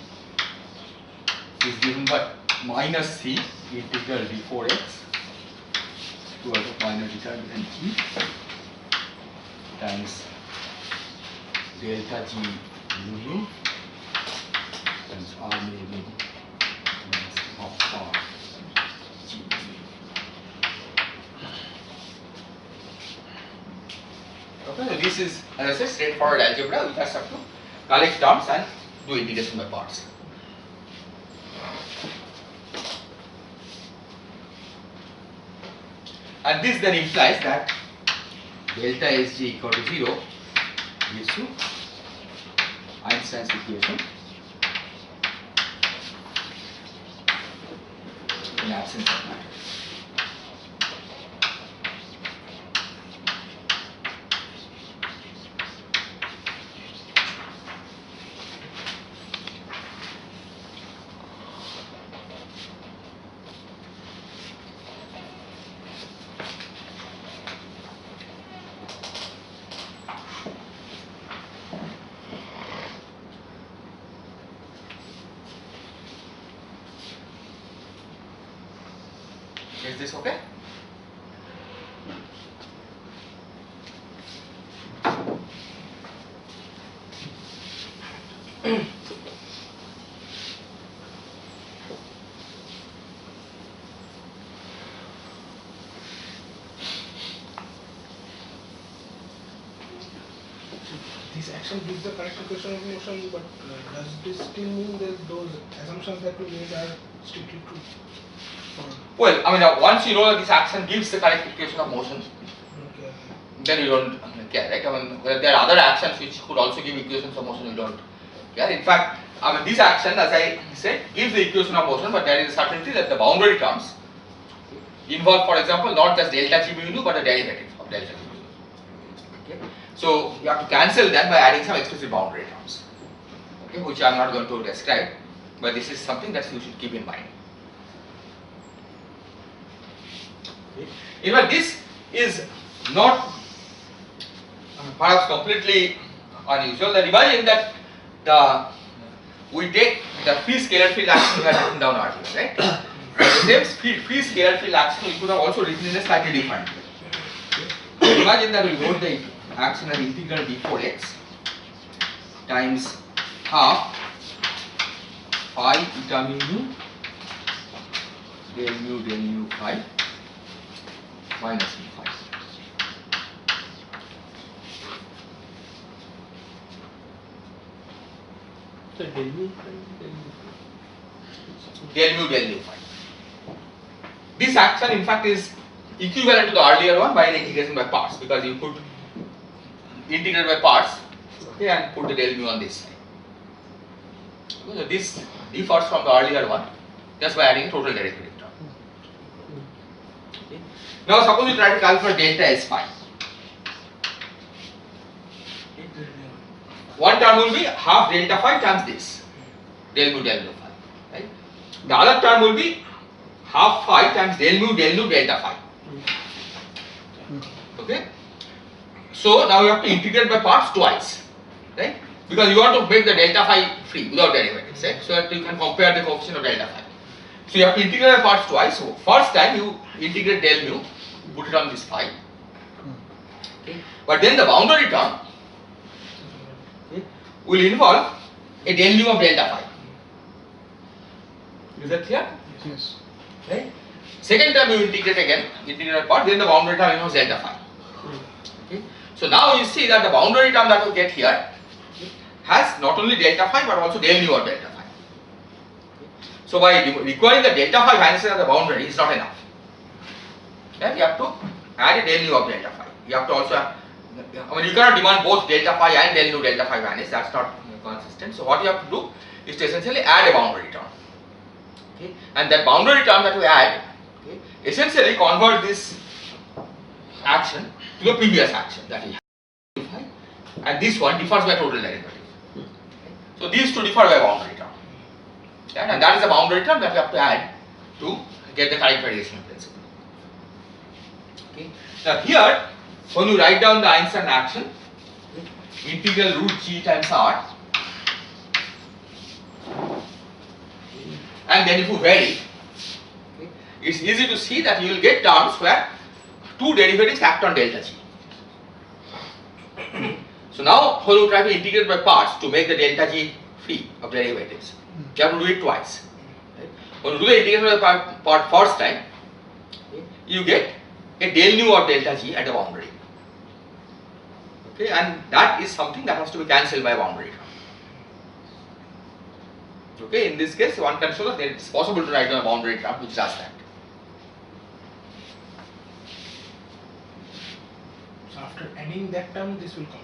is given by minus C integral d4x towards the minus determinant G times delta G mu times R mu of R G. Okay, so this is, as I said, straightforward algebra. We just have to collect terms and do integration by parts. And this then implies that delta SG equal to 0 gives you Einstein's equation in absence of matter. Is this okay? this action gives the correct equation of motion, but does this still mean that those assumptions that we made are strictly true? Well, I mean, once you know that this action gives the correct equation of motion, Okay. then you don't care, right? I mean, there are other actions which could also give equations of motion, you don't care. In fact, I mean, this action, as I said, gives the equation of motion, but there is a certainty that the boundary terms involve, for example, not just delta G mu nu, but a derivative of delta G mu nu. Okay? So you have to cancel that by adding some explicit boundary terms, okay, which I am not going to describe, but this is something that you should keep in mind. In fact, this is not perhaps completely unusual. That imagine that we take the free scalar field action we have written down earlier, right? The same free scalar field action we could have also written in a slightly different way. Imagine that we wrote the action as integral d4x times half phi eta mu nu del mu phi minus mu phi. So del mu phi, del mu phi. del mu del nu phi. This action in fact is equivalent to the earlier one by an integration by parts, because you could integrate by parts, okay, and put the del mu on this side. So this differs from the earlier one just by adding a total derivative term. Okay. Now suppose you try to calculate delta S phi. One term will be half delta phi times this, del mu phi, right? The other term will be half phi times del mu delta phi. Okay. So now you have to integrate by parts twice, right? Because you want to make the delta phi free without derivatives, right? So that you can compare the coefficient of delta phi. So you have to integrate by parts twice. So first time you integrate del mu, put it on this phi. Okay. But then the boundary term, okay, will involve a del mu of delta phi. Is that clear? Yes. Right? Second time you integrate again, integrate part, then the boundary term involves delta phi. Okay. So now you see that the boundary term that you get here has not only delta phi but also del mu of delta phi. So by requiring the delta phi vanishes at the boundary is not enough. Then you have to add a del mu of delta phi. You have to also have, you cannot demand both delta phi and del mu delta phi vanish, that's not consistent. So what you have to do is to essentially add a boundary term. Okay. And that boundary term that we add, okay, essentially convert this action to the previous action that we have, and this one differs by total derivative. Okay. So these two differ by boundary term, okay, and that is the boundary term that we have to add to get the correct variation principle. Okay. Now here, when you write down the Einstein action, okay, integral root g times r, and then if you vary, okay, it's easy to see that you will get terms where two derivatives act on delta g. So now when you try to integrate by parts to make the delta g free of derivatives, you have to do it twice. Right? When you do the integration by part first time, okay, you get a del nu of delta g at the boundary. Okay, and that is something that has to be cancelled by boundary. Okay, in this case one can show that it is possible to write down a boundary term which does that. So after adding that term, this will come.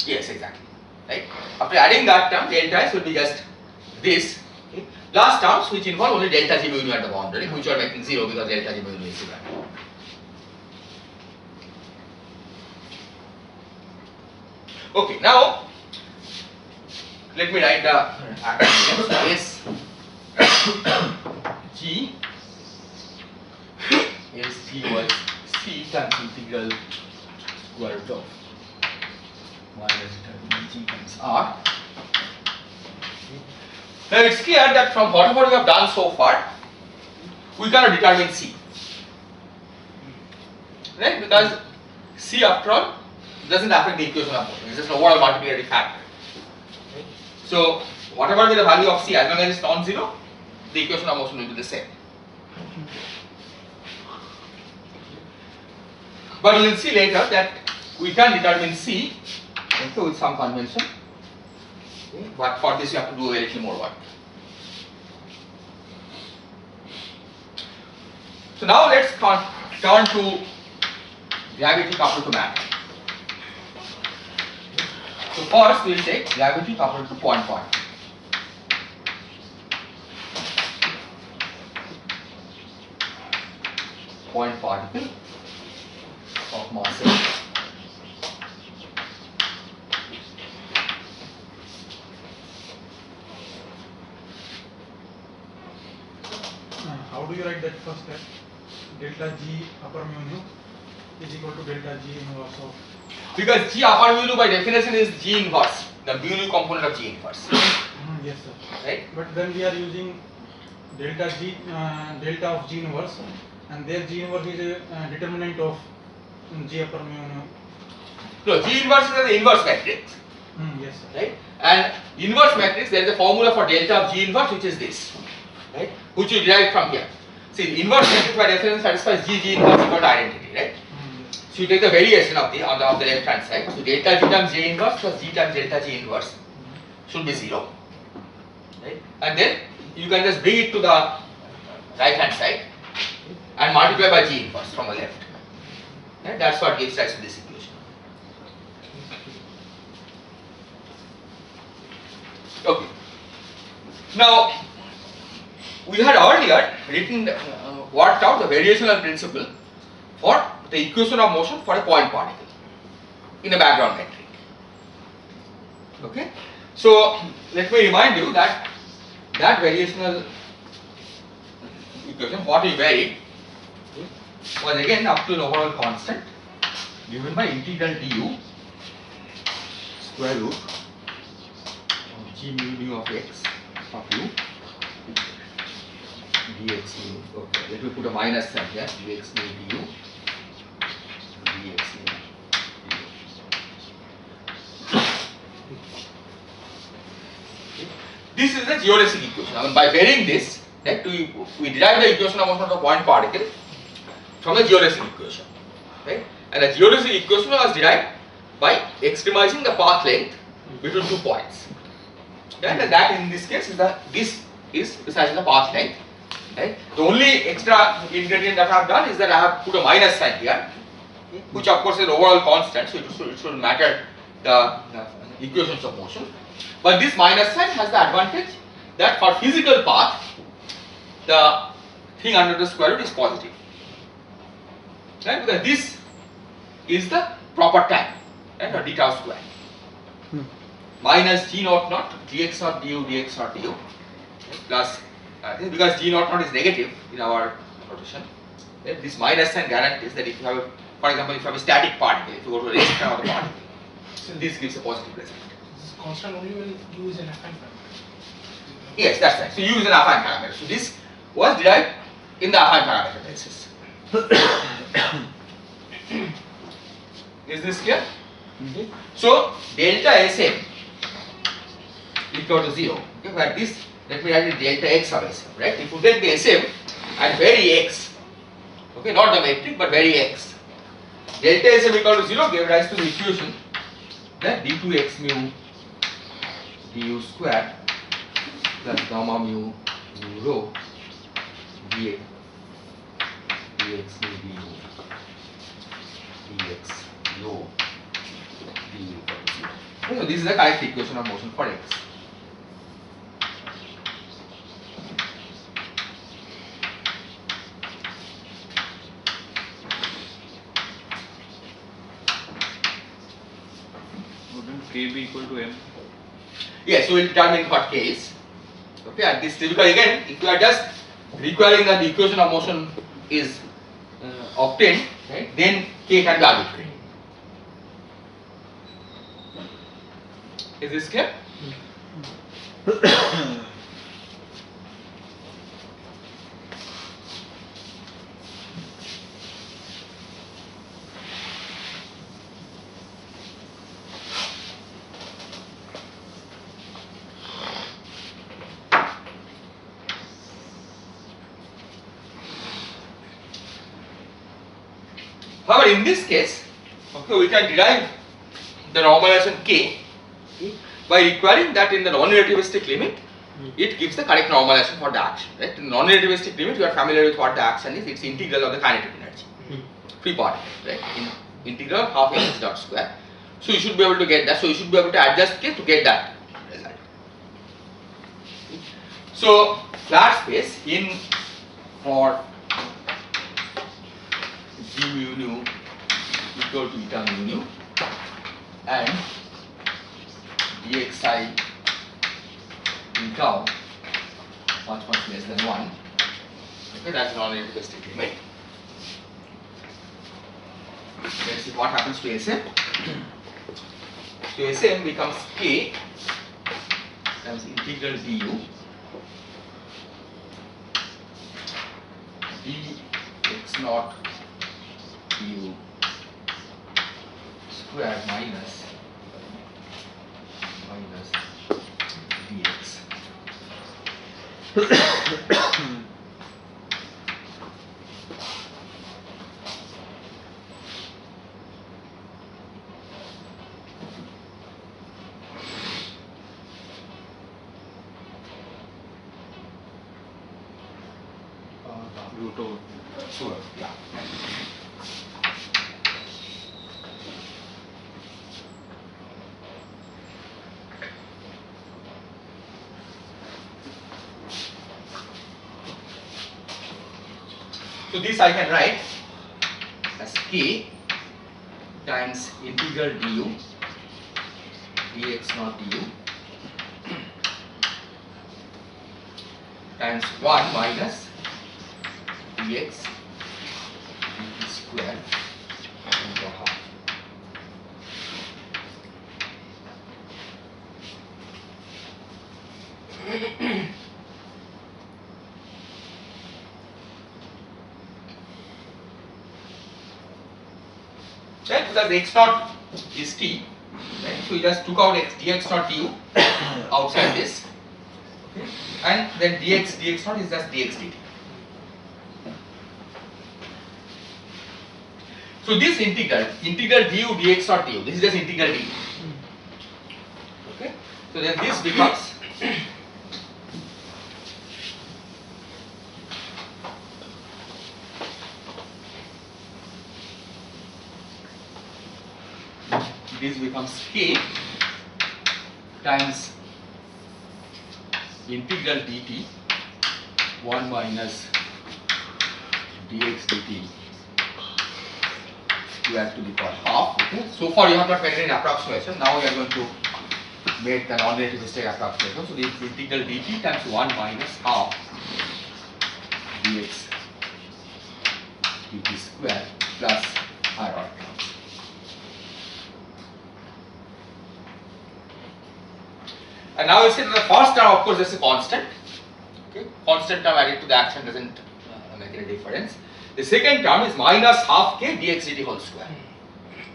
Yes, exactly. Right. After adding that term, delta s will be just this. Okay. Last terms which involve only delta g mu nu at the boundary, which are making 0 because delta g mu nu is 0. Okay, now let me write the action. S G was C times integral square root of minus G times R. Now it's clear that from whatever we have done so far, we cannot determine C, right? Because C after all doesn't affect the equation of motion, it's just an overall multiplicative factor. Okay. So whatever be the value of C, as long as it's non-zero, the equation of motion will be the same. But we will see later that we can determine C, okay, with some convention. Okay. But for this you have to do a little more work. So now let's turn to gravity coupled to matter. So first we will take gravity coupled to point particle. Point particle of mass m. How do you write that first step? Delta G upper mu nu is equal to delta G inverse of. Because G upper mu nu by definition is G inverse, the mu nu component of G inverse. Yes, sir. Right? But then we are using delta G, delta of G inverse, and there G inverse is a determinant of G upper mu nu. No, G inverse is the inverse matrix. Yes, sir. Right? And inverse matrix, there is a formula for delta of G inverse which is this, right? Which you derive from here. See, the inverse matrix by definition satisfies G inverse equal to identity, right? Yes. So you take the variation of the on the left hand side. So delta G times J inverse plus G times delta G inverse should be 0, right? And then you can just bring it to the right hand side and multiply by G inverse from the left. And that's what gives rise to this equation. Okay. Now, we had earlier written, worked out the variational principle for the equation of motion for a point particle in a background metric. Okay. So, let me remind you that variational equation, what we varied, was again up to an overall constant given by integral du square root of g mu of x of u dx mu. Okay, let me put a minus sign here. Dx mu du dx mu du. This is the geodesic equation. I mean, by varying this, right, we derive the equation of motion of the point particle from the geodesic equation, right? And the geodesic equation was derived by extremizing the path length between 2 points. Right? And that in this case is this is precisely the path length. Right? The only extra ingredient that I have done is that I have put a minus sign here, which of course is overall constant, so it should matter the equations of motion. But this minus sign has the advantage that for physical path, the thing under the square root is positive. Right? Because this is the proper time, right, or d tau square. Minus g naught naught dx naught du dx naught du plus because g naught naught is negative in our notation. Right? This minus sign guarantees that if you have, for example, if you have a static particle, if you go to a rest of the particle, this gives a positive result. This is constant only when u is an affine parameter. Yes, that's right. So u is an affine parameter. So this was derived in the affine parameter basis. Is this clear? So delta Sm equal to 0. Okay, where this, let me write it delta x of Sm, right? If you take the Sm and vary x, okay, not the metric but vary x, delta Sm equal to 0 gave rise to the equation that d2x mu du square plus gamma mu rho dx mu du dx rho du equal to 0. So this is the correct equation of motion for x. Wouldn't k be equal to m? Yes, so we will determine what k is. Okay, at this stage, because again, if you are just requiring that the equation of motion is obtained, right, then k can be arbitrary. Is this clear? However, in this case, okay, we can derive the normalization k by requiring that in the non-relativistic limit, it gives the correct normalization for the action. Right? In the non-relativistic limit, you are familiar with what the action is. It's integral of the kinetic energy, free particle, right? In integral of half mc dot square. So you should be able to get that. So you should be able to adjust k to get that result. So flat space in for g mu nu equal to eta mu nu and dxi in tau much less than 1. Okay, that's non-relativistic limit. Let's see what happens to Sm. So Sm becomes k times integral du dx naught du square minus dx. root over. Sure. Yeah. So this I can write as k times integral du dx naught du times 1 minus dx dt square over half. Right, because x naught is t, right? So we just took out x dx naught du outside this, okay? And then dx naught is just dx dt. So this integral du dx naught du, this is just integral du. Okay? So then this becomes k times integral dt 1 minus dx dt square to the power half. Okay. So far you have not made any approximation. Now we are going to make the non-relativistic approximation. So the integral dt times 1 minus half dx dt square plus higher order terms. And now you see that the first term, of course, is a constant. Okay, constant term added to the action doesn't make any difference. The second term is minus half k dx dt whole square.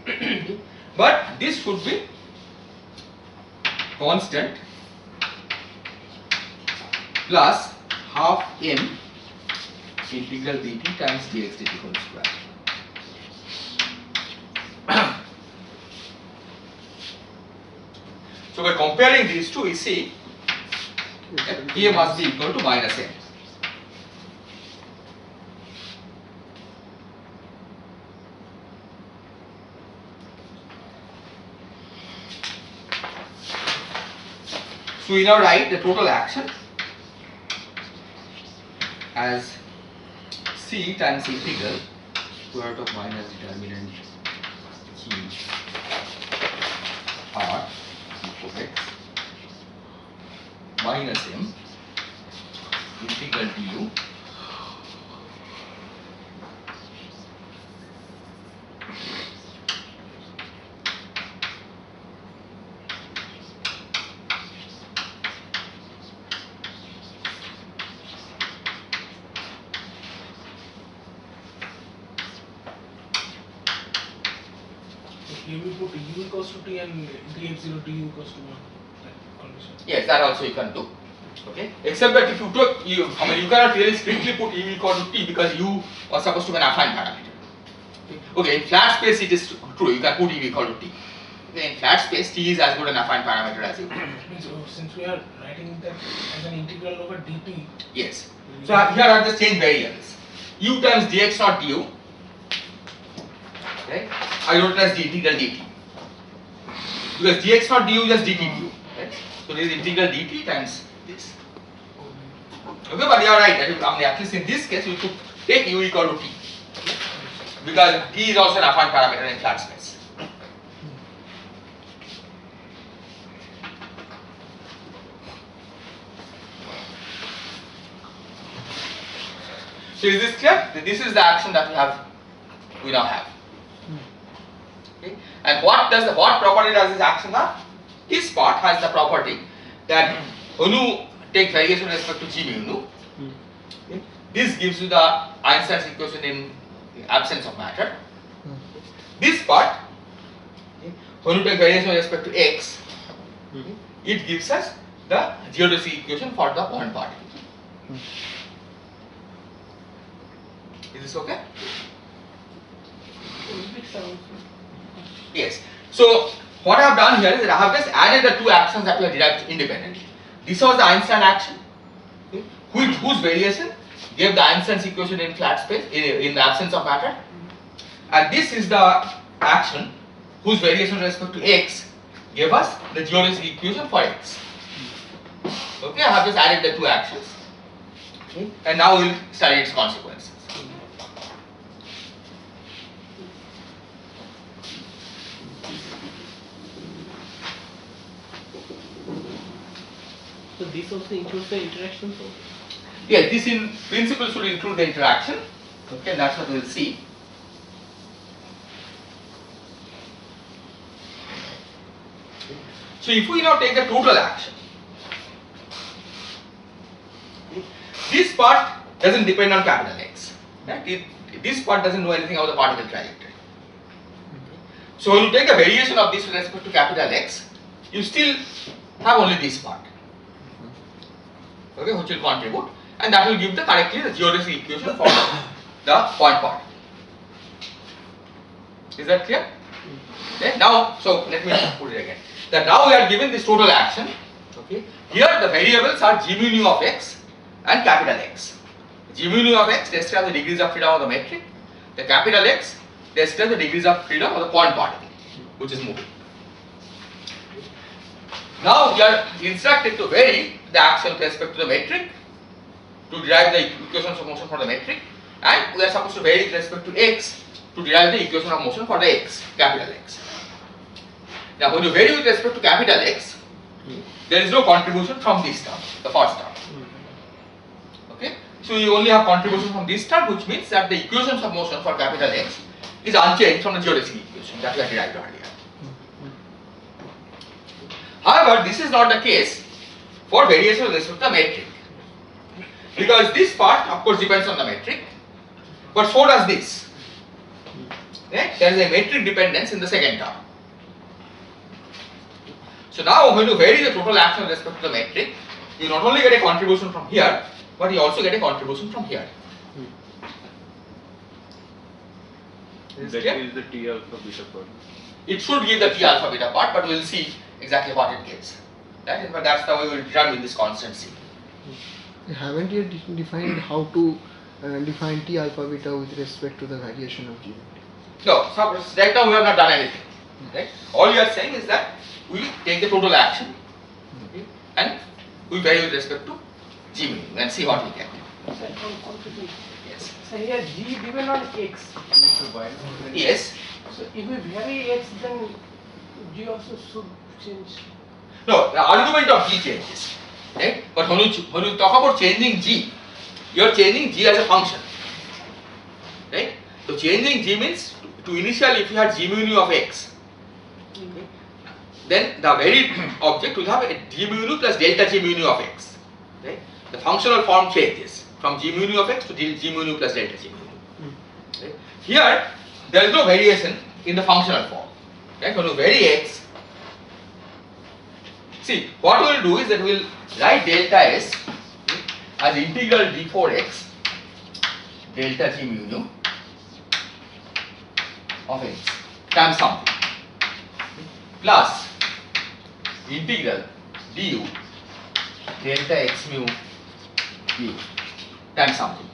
Okay. But this should be constant plus half m integral dt times dx dt whole square. So by comparing these two, we see that k must be equal to minus m. So we now write the total action as c times integral square root of minus determinant g r of x minus m integral du Here we put u equals to t and dx0 du equals to 1. That condition. Yes, that also you can do. Okay, except that if you took you, I mean, you cannot really strictly put u equal to t because u was supposed to be an affine parameter. Okay, in flat space it is true. You can put u equal to t. Okay, in flat space t is as good an affine parameter as u. So since we are writing that as an integral over dt, Yes. So here I have just changed variables. U times dx naught du. Right? I wrote it as the integral dt. Because dx naught du is just dt du. Right? So this is integral dt times this. Okay, but you are right. At least in this case, you could take u equal to t. Because t is also an affine parameter in flat space. So is this clear? This is the action that we now have. Okay. And what property does this action have? This part has the property that when you take variation with respect to g mu nu, okay, this gives you the Einstein's equation in the absence of matter. This part, okay, when you take variation with respect to x, okay, it gives us the geodesic equation for the point particle. Is this okay? Yes. So what I have done here is that I have just added the two actions that were derived independently. This was the Einstein action, okay, whose variation gave the Einstein's equation in flat space in the absence of matter, and this is the action whose variation with respect to x gave us the geodesic equation for x. Okay, I have just added the two actions, okay, and now we will study its consequences. So this also includes the interactions also. Yes, this in principle should include the interaction. Okay, that's what we will see. So if we now take the total action, this part doesn't depend on capital X. Right? This part doesn't know anything about the particle trajectory. So when you take a variation of this with respect to capital X, you still have only this part, okay, which will contribute, and that will give the correctly the geodesic equation for the point part. Is that clear? Okay. Now, so let me put it again. That now we are given this total action. Okay. Here the variables are g mu nu of x and capital X. G mu nu of x describes the degrees of freedom of the metric. The capital X describes the degrees of freedom of the point particle, which is moving. Now we are instructed to vary the action with respect to the metric to derive the equations of motion for the metric, and we are supposed to vary with respect to x to derive the equation of motion for the x, capital X. Now when you vary with respect to capital X, there is no contribution from this term, the first term. Okay, so you only have contribution from this term, which means that the equations of motion for capital X is unchanged from the geodesic equation that we had derived earlier. However, this is not the case for variation with respect to the metric, because this part of course depends on the metric, but so does this. Okay? There is a metric dependence in the second term. So now when you vary the total action with respect to the metric, you not only get a contribution from here, but you also get a contribution from here. Is it That clear? is the T alpha beta part. It should give the T alpha beta part, but we will see exactly what it gives. Right? But that's the way we will determine this constant C. You haven't yet defined how to define T alpha beta with respect to the variation of G. No, so right now we have not done anything. Right? All we are saying is that we take the total action, okay, and we vary with respect to G mu and see what we get. So I'm confused. Yes. So here G depend on X. Yes. So if we vary X, then G also should change. No, the argument of G changes. Right? But when you talk about changing G, you are changing G as a function. Right? So changing G means to initially if you had G mu nu of X, okay, then the varied object will have a G mu nu plus delta G mu nu of X. Right? The functional form changes from G mu nu of X to G mu nu plus delta G mu nu. Right? Here there is no variation in the functional form. Right? When you vary X, see what we will do is that we will write delta S as integral d4x delta G mu nu of X times something plus integral du delta X mu u times something.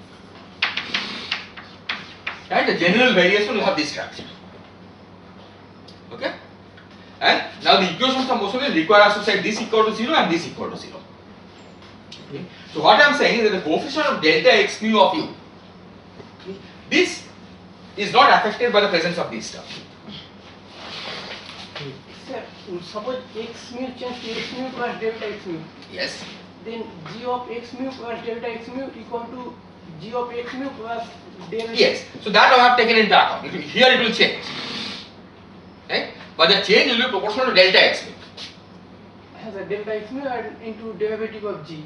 Right? The general variation will have this structure. Okay? And now the equations of motion will require us to set this equal to 0 and this equal to 0. Okay? So what I am saying is that the coefficient of delta X mu of u, okay, this is not affected by the presence of this term. Sir, suppose X mu change to X mu plus delta X mu. Yes. Then G of X mu plus delta X mu equal to G of X mu plus delta. Yes. So that I have taken into account. Here it will change. Right? But the change will be proportional to delta X mu. Has a delta X mu and into derivative of G.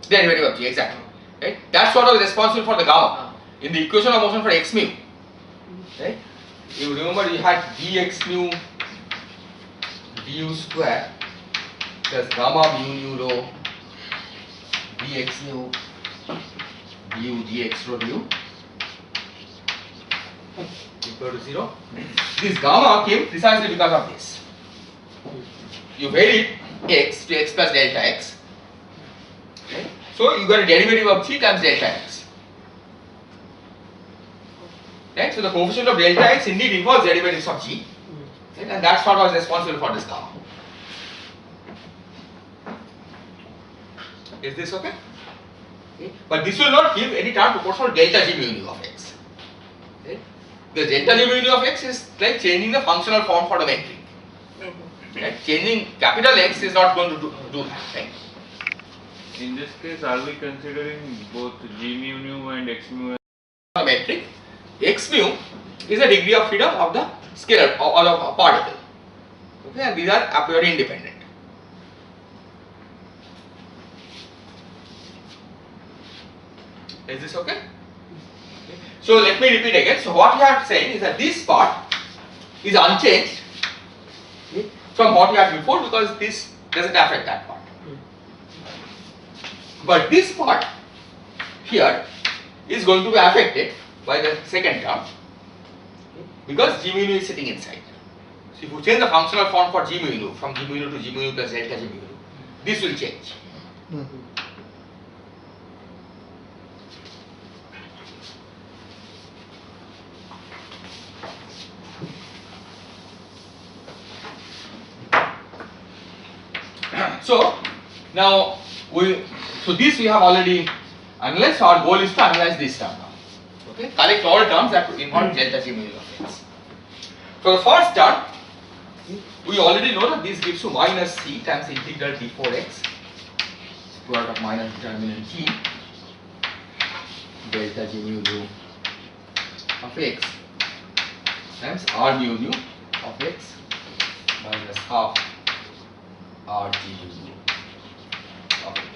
Derivative of G, exactly. Right? That's what was responsible for the gamma. In the equation of motion for X mu. Right? You remember you had dx mu du square plus gamma mu nu rho dx mu du dx rho du equal to 0. This gamma came precisely because of this. You varied x to x plus delta x. Okay? So you got a derivative of g times delta x. Right? So the coefficient of delta x indeed involves derivatives of g. Right? And that's what was responsible for this gamma. Is this okay? Okay? But this will not give any term proportional to delta g mu nu of x. Right? Because delta g mu nu of x is like changing the functional form for the metric. Right? Changing capital X is not going to do that. Right? In this case, are we considering both G mu nu and X mu? A metric, x mu is the degree of freedom of the scalar or of a particle. Okay, and these are a priori independent. Is this okay? So let me repeat again. So what we are saying is that this part is unchanged from what we had before because this doesn't affect that part. But this part here is going to be affected by the second term because g mu nu is sitting inside. So if you change the functional form for g mu nu from g mu nu to g mu nu plus delta g mu nu, this will change. So now this we have already analyzed. So our goal is to analyze this term now. Okay, collect all terms that involve delta g mu nu of x. For the first term, we already know that this gives you minus c times integral d4x square root of minus determinant g delta g mu nu of x times r mu nu of x minus half r g mu nu of x.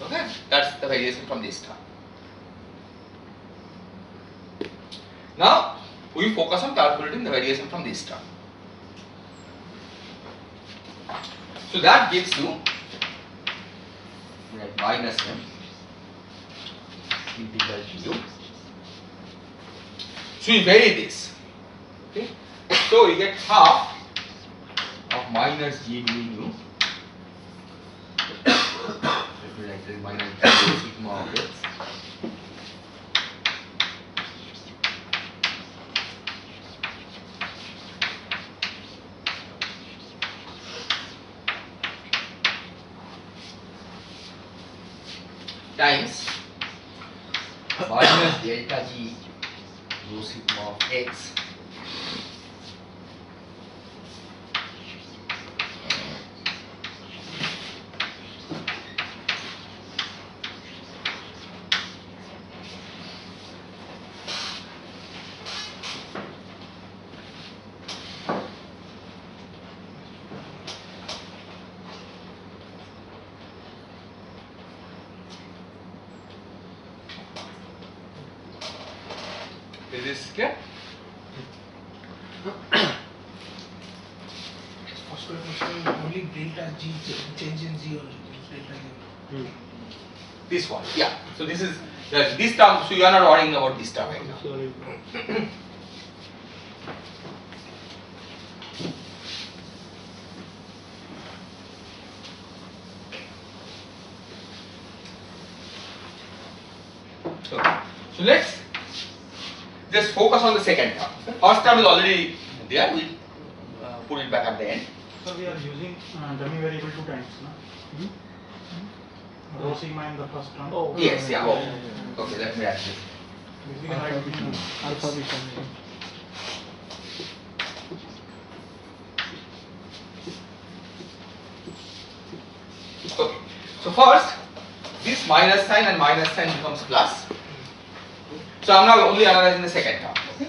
Okay, that's the variation from this term. Now we focus on calculating the variation from this term. So that gives you minus m integral du. So we vary this. Okay, so we get half of minus g mu nu minus sigma of x times minus delta g rho sigma of x Is this clear? First question, only delta G change in G or delta G? This one, yeah. So this is this term. So you are not worrying about this term right now. Okay. So let's just focus on the second term. First term is already there. We put it back at the end. So we are using dummy variable 2 times, no? Rho sigma in the first term. Oh. Yes, yeah. Okay, let me add this. We can write it in Alpha beta. Okay. So first, this minus sign and minus sign becomes plus. So I'm now only analyzing the second term. Okay.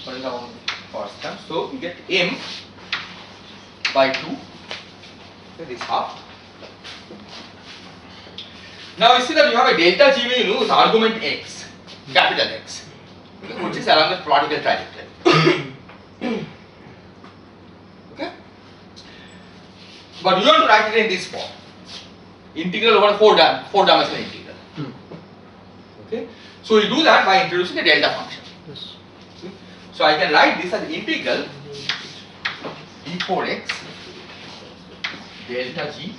What is our first term? So we get m by 2. Okay, this half. Now you see that you have a delta g mu nu with argument x, capital X, okay, which is along the particle trajectory. Okay. But you want to write it in this form. Integral over 4-dimensional integral. Okay. So we do that by introducing a delta function. Yes. Okay. So I can write this as integral d4x delta g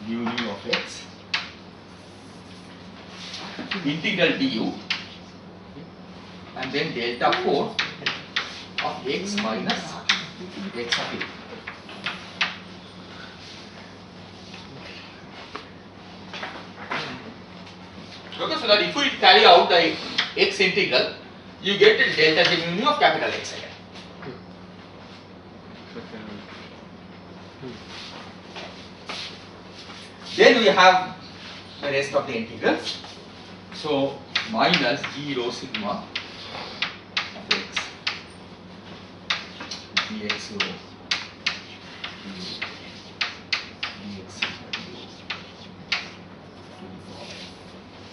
mu nu of x integral du and then delta 4 of x minus x of a. Okay, so that if we carry out the x integral, you get the delta J mu of capital X again. Then we have the rest of the integrals. So minus g rho sigma of x dx rho dx sigma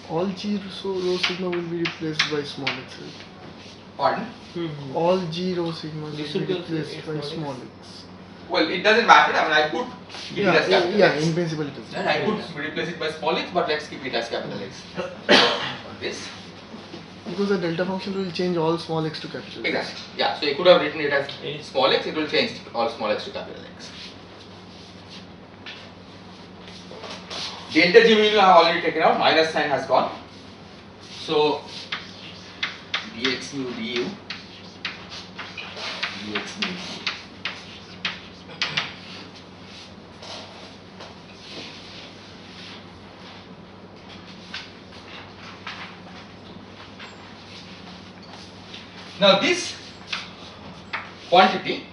All G rho sigma will be replaced by small x, right? Pardon? All G rho sigma will This be will be also replaced by small small x. x. Well, it doesn't matter. I mean, I could keep it as capital Yeah, X. in principle it is. And I could replace it by small x, but let's keep it as capital X. On this. Because the delta function will change all small x to capital X. Exactly. Yeah. So you could have written it as small x. It will change all small x to capital X. Delta G mu I have already taken out. Minus sign has gone. So dx mu du dx mu. Now this quantity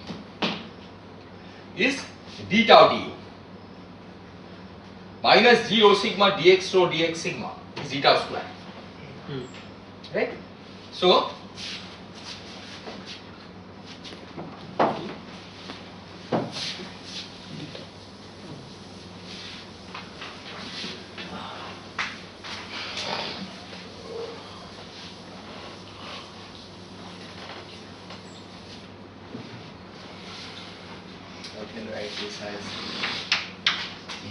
is d tau du minus g rho sigma dx rho dx sigma is d tau square. Right? So I can write this as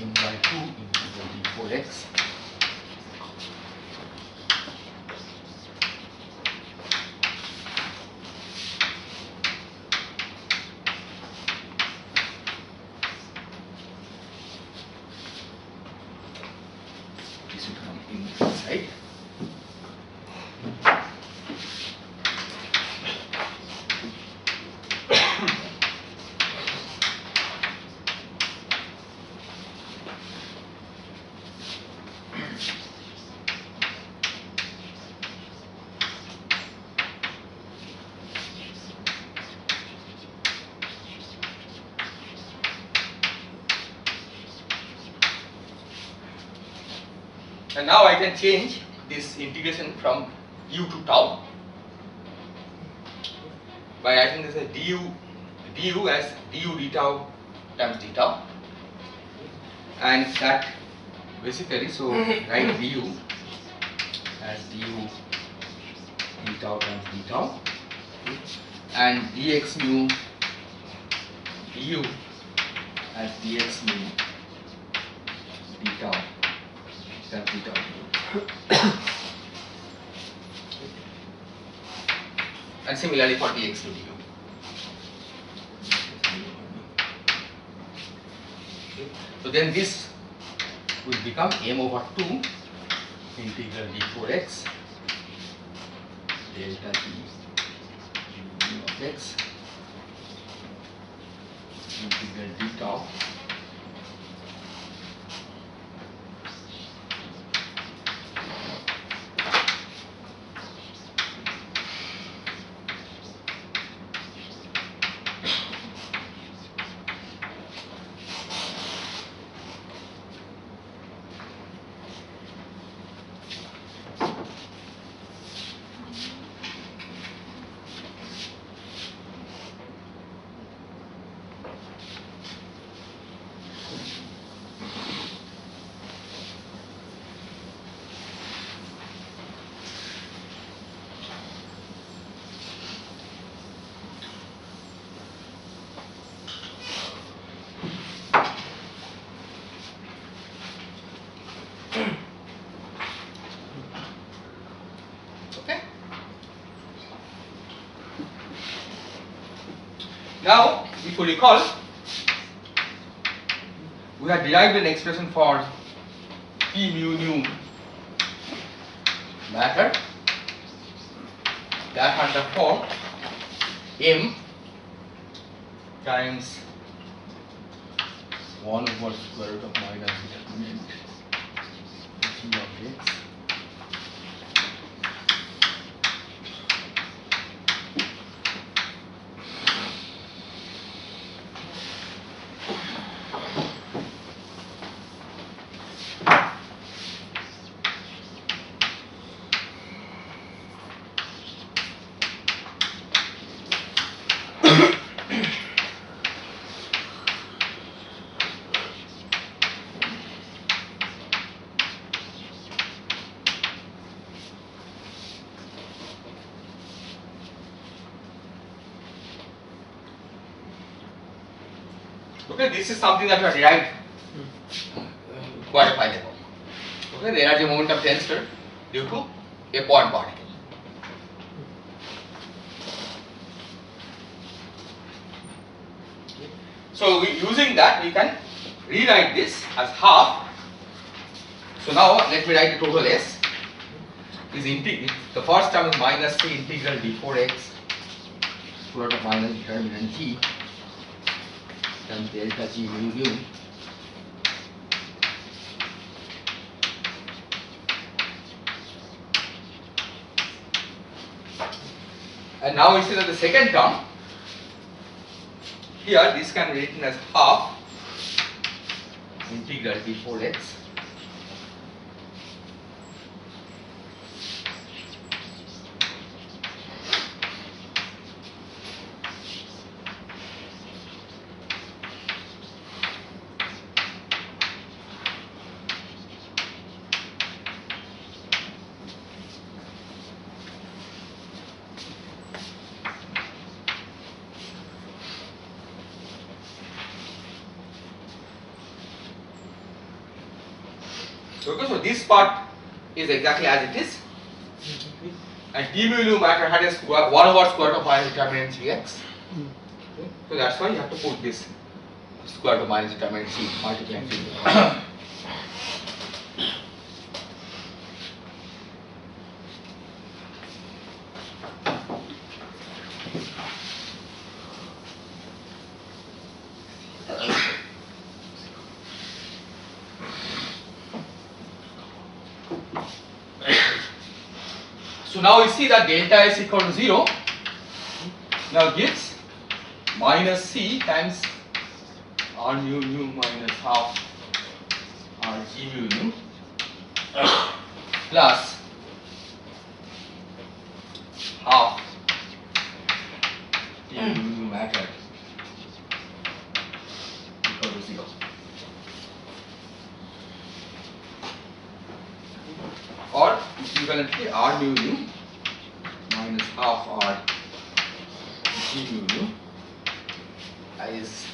m by 2 into the d4x this will come inside. And now I can change this integration from u to tau by writing this as du as du d tau times d tau, and that basically, so write du as du d tau times d tau and dx mu du as dx mu d tau times d tau. And similarly for dx to du. So then this will become m over 2 integral d4x delta t du of x integral d tau Now, if you recall, we had derived an expression for P mu nu matter that under form m times 1 over square root of minus determinant g of x Okay, this is something that we have derived quite a while ago. Okay, the energy momentum tensor due to a point particle. So using that we can rewrite this as half. So now let me write the total S. Is the first term is minus c integral d4x square root of minus determinant g times delta g mu nu and now we see that the second term here this can be written as half integral d4x Okay, so this part is exactly as it is, and d mu nu matter had a square 1 over square root of minus determinant gx. Okay, so that's why you have to put this square root of minus determinant c multiplying c. So now we see that delta S equal to 0 now gives minus C times R mu nu minus half R G mu nu plus half T mu nu matter equal to 0. Or equivalently R mu nu minus half R G mu nu is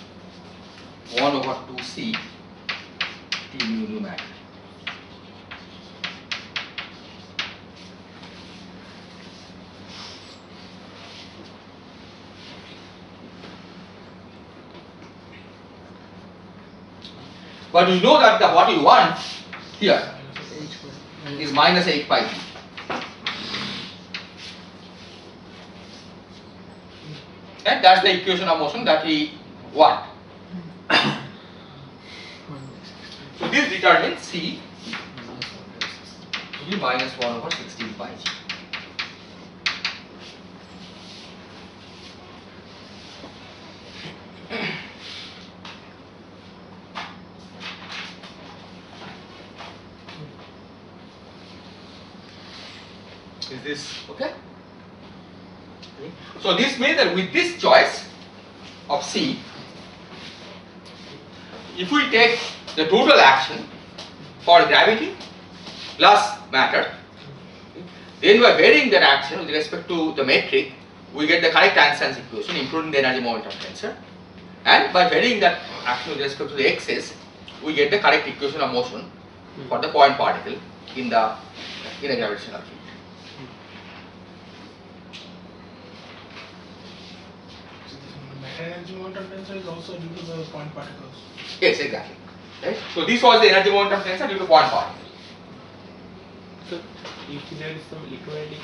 1 over 2C T mu nu matter. But you know that what you want here is minus h pi g. And that's the equation of motion that we want. So this determines C to be minus 1 over 16 pi g. Is this okay? So this means that with this choice of C, if we take the total action for gravity plus matter, then by varying that action with respect to the metric, we get the correct Einstein's equation including the energy momentum tensor, and by varying that action with respect to the x's, we get the correct equation of motion for the point particle in a gravitational field. Energy momentum tensor is also due to the point particles. Yes, exactly. Right? So this was the energy momentum tensor due to point particle. So if there is some electromagnetic.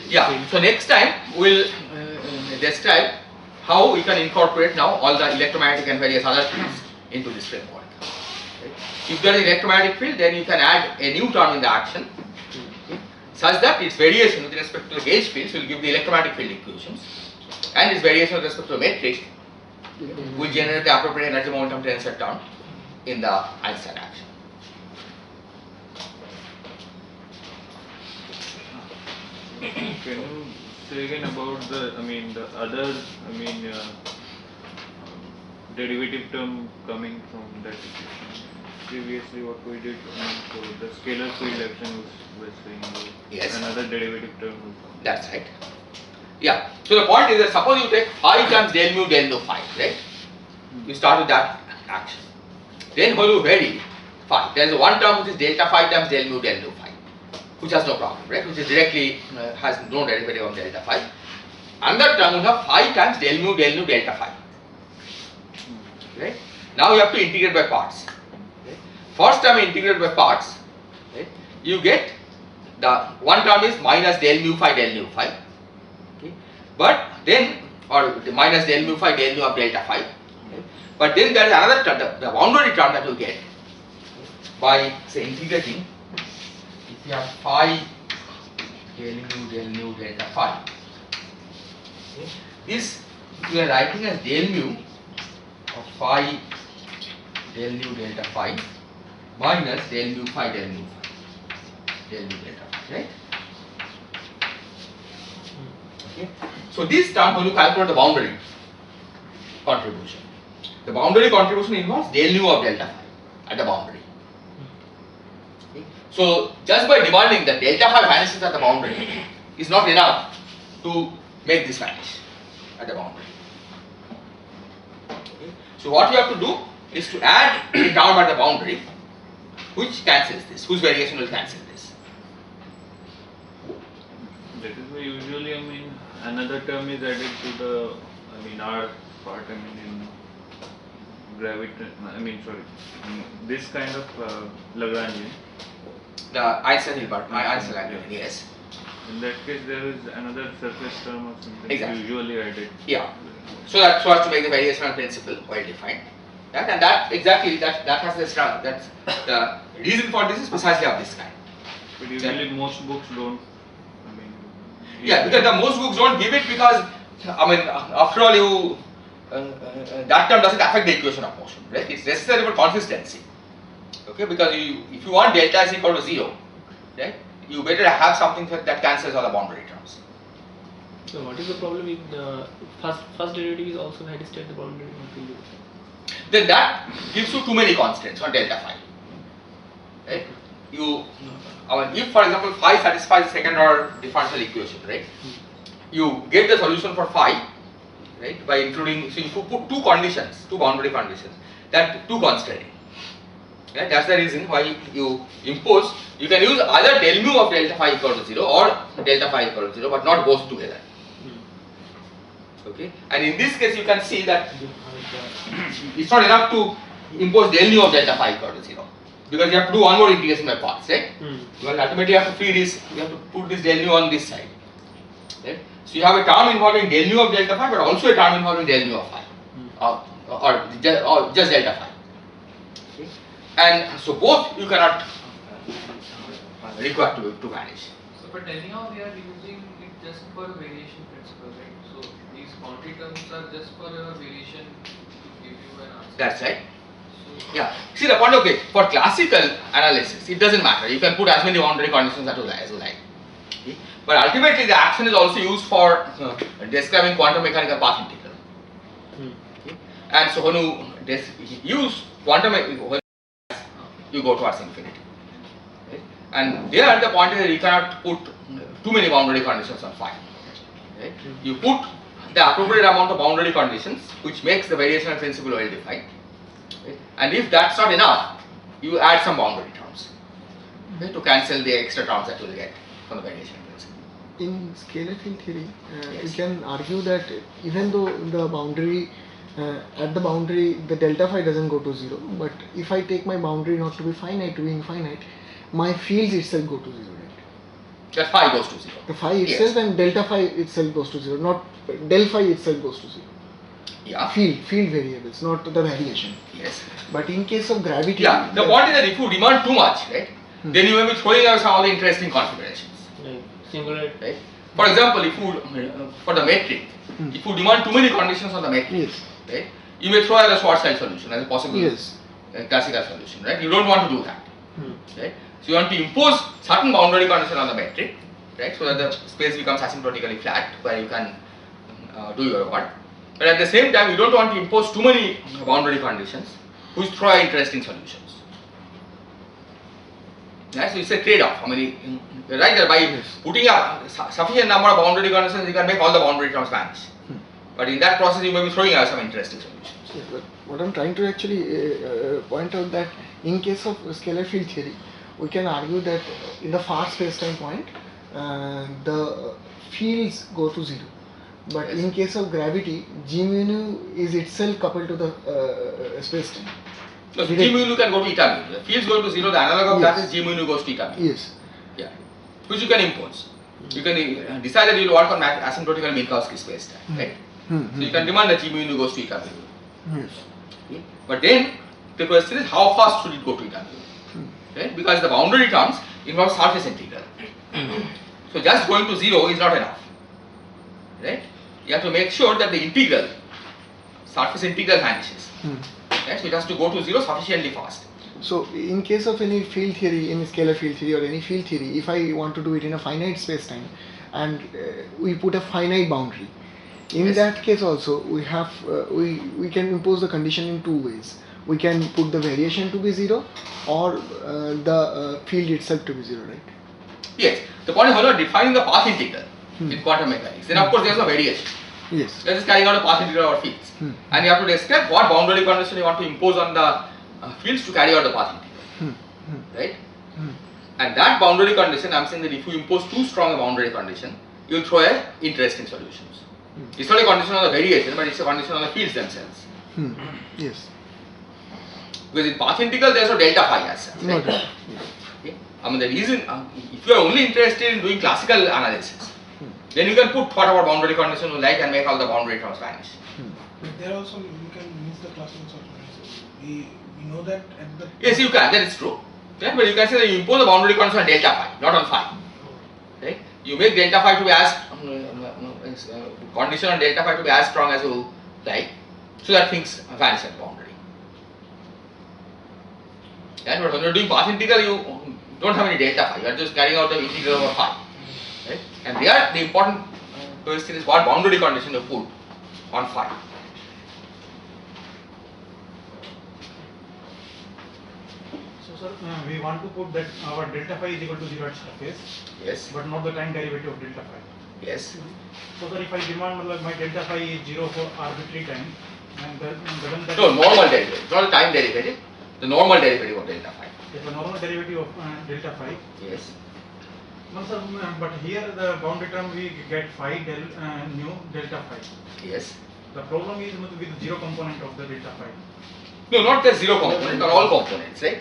Yeah, so next time we'll describe how we can incorporate now all the electromagnetic and various other things into this framework. Okay. If there is electromagnetic field, then you can add a new term in the action, okay, such that its variation with respect to the gauge fields will give the electromagnetic field equations, and its variation with respect to the metric will generate the appropriate energy momentum tensor term in the Einstein action. Can you say again about the, the other, derivative term coming from that equation? Previously what we did, so the scalar field action was saying Yes. another derivative term will come. That's right. Yeah. So the point is that suppose you take phi times del mu del nu phi, right? You start with that action. Then when you vary phi, there is one term which is delta phi times del mu del nu phi, which has no problem, right? Which is directly has no derivative of delta phi. Another term will have phi times del mu delta phi. Right? Now you have to integrate by parts. Okay? First term integrate by parts, right? You get the one term is minus del mu phi. Okay? But then, or the minus del mu phi del nu of delta phi. Okay? But then there is another term, the boundary term that you get by say integrating. If you have phi del nu delta phi, okay? This you are writing as del mu of phi del nu delta phi minus del mu phi del nu delta phi, right? Okay. So this term when you calculate the boundary contribution, the boundary contribution involves del nu of delta phi at the boundary. Okay. So just by demanding that delta phi vanishes at the boundary is not enough to make this vanish at the boundary. Okay. So what you have to do is to add a term at the boundary which cancels this, whose variation will cancel this. That is why usually, another term is added to the, R part, in gravity, this kind of Lagrangian. The Einstein-Hilbert, Einstein-Lagrangian, yes. In that case, there is another surface term or something Exactly. usually added. Yeah. So that's what to make the variational principle well defined. That and that exactly that has the struggle. That's the reason for this is precisely of this kind. But usually most books don't. Yeah, because the most books don't give it because after all you that term doesn't affect the equation of motion, right? It's necessary for consistency. Okay, because if you want delta is equal to 0, right? You better have something that cancels all the boundary terms. So what is the problem if the first derivative is also vanished at the boundary? Then that gives you too many constants on delta phi. Right? If for example phi satisfies the second order differential equation, right? You get the solution for phi, right? By including, so you put two conditions, two boundary conditions, that two constraining. Right? That's the reason why you impose. You can use either del mu of delta phi equal to 0 or delta phi equal to 0, but not both together. Okay, and in this case you can see that it's not enough to impose del nu of delta phi equal to 0 because you have to do one more integration by parts, right? Because ultimately you have to feed this, you have to put this del nu on this side, right? So you have a term involving del nu of delta phi, but also a term involving del nu of phi, or just delta phi. Okay? And so both you cannot require to vanish. So, but anyhow we are using it just for variation principle, right? So these boundary terms are just for a variation to give you an answer. That's right. So, Yeah. See the point. Okay. For classical analysis, it doesn't matter. You can put as many boundary conditions as you like. Okay? But ultimately, the action is also used for describing quantum mechanical path integral. Okay? And so when you use quantum, when you go towards infinity. Right? And there the point is that you cannot put too many boundary conditions on phi. Right? You put the appropriate amount of boundary conditions, which makes the variational principle well defined. Right? And if that's not enough, you add some boundary terms, okay, to cancel the extra terms that you will get from the variational principle. In scalar field theory, Yes. we can argue that even though the boundary at the boundary the delta phi doesn't go to 0, but if I take my boundary not to be finite to be infinite, my fields itself go to 0, right? that phi goes to 0. The phi itself and delta phi itself goes to 0, not del phi itself goes to 0. Yeah. Field variables, not the variation. Yes. But in case of gravity, Yeah. The point is that if you demand too much, right, then you may be throwing away some of the interesting configurations. Like singular. Right? For example, if you for the metric, if you demand too many conditions on the metric, Yes. right, you may throw away the Schwarzschild solution as a possible Yes. classical solution, right? You don't want to do that, Hmm. right? So you want to impose certain boundary condition on the metric, right, so that the space becomes asymptotically flat where you can do your work. But at the same time, you don't want to impose too many boundary conditions which throw away interesting solutions. Right? So it's a trade-off. I mean, right there by putting a sufficient number of boundary conditions, you can make all the boundary terms vanish. But in that process, you may be throwing out some interesting solutions. Yes, but what I'm trying to actually point out that in case of scalar field theory, we can argue that in the far space-time point, the fields go to 0. But Yes. in case of gravity, G mu nu is itself coupled to the space-time. So G mu nu can go to eta mu. The fields go to 0, the analog of that Yes. is G mu nu goes to eta mu. Yes. Yeah. Which you can impose. You can decide that you will work on asymptotical Minkowski space-time, right? So you can demand that G mu nu goes to eta mu. Yes. Okay? But then the question is how fast should it go to eta mu? Right? Because the boundary terms involve surface integral. So just going to 0 is not enough. Right? You have to make sure that the integral, surface integral vanishes. Right? So it has to go to 0 sufficiently fast. So in case of any field theory, any scalar field theory or any field theory, if I want to do it in a finite space-time and we put a finite boundary, in Yes. that case also we have we can impose the condition in two ways. We can put the variation to be 0 or the field itself to be 0, right? Yes. The point is when you are defining the path integral in quantum mechanics, then of course there is no variation. Yes. You are just carrying out a path integral over fields. And you have to describe what boundary condition you want to impose on the fields to carry out the path integral. Right? And that boundary condition, I am saying that if you impose too strong a boundary condition, you will throw away interesting solutions. It's not a condition on the variation, but it's a condition on the fields themselves. Yes. Because in path integral there is no delta phi as such. Not Right? right. Okay. I mean the reason, if you are only interested in doing classical analysis, then you can put whatever boundary condition you like and make all the boundary terms vanish. But there also you can miss the classical solutions. We know that at the Yes, you can, that is true. Yeah, but you can say that you impose a boundary condition on delta phi, not on phi. Right? You make delta phi to be as condition on delta phi to be as strong as you like, so that things vanish at boundary. Right? But when you are doing path integral, you don't have any delta phi. You are just carrying out the integral over phi. Right? And there, the important question is what boundary condition you put on phi. So sir, we want to put that our delta phi is equal to 0 at surface, Yes. but not the time derivative of delta phi. Yes. So sir, if I demand like, my delta phi is 0 for arbitrary time, and then that No, normal derivative, not a time derivative. The normal derivative of delta phi. if a normal derivative of delta phi. Yes. No sir, but here the boundary term we get phi del nu delta phi. Yes. The problem is with 0 component of the delta phi. No, not the zero component, or all components, right?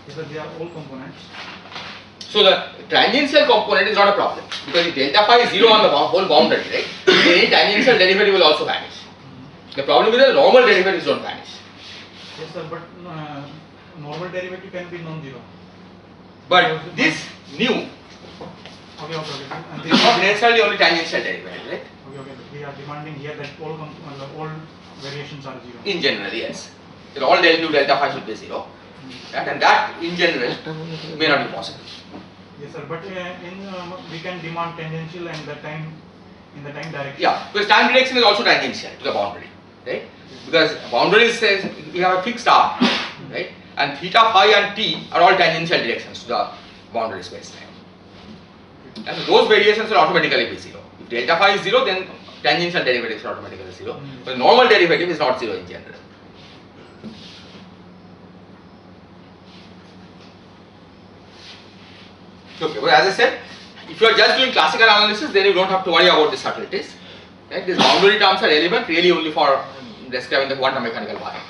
Is that they are all components. So the tangential component is not a problem because if delta phi is 0 on the whole boundary, right? Then any tangential derivative will also vanish. The problem is that normal derivatives don't vanish. Yes sir, but normal derivative can be non-zero. But this nu Okay, okay, okay. And is not necessarily only tangential derivative, right? okay, okay. We are demanding here that all variations are 0. In general, yes. That all del nu delta phi should be 0. Right? And that in general may not be possible. Yes sir, but we can demand tangential and the time in the time direction. Yeah, because time direction is also tangential to the boundary, right? Because boundary says you have a fixed r, right? And theta, phi and t are all tangential directions to the boundary space time. And so those variations will automatically be 0. If delta phi is 0, then tangential derivative is automatically 0. But normal derivative is not 0 in general. Okay, but as I said, if you are just doing classical analysis, then you don't have to worry about the subtleties. Right? These boundary terms are relevant really only for describing the quantum mechanical path.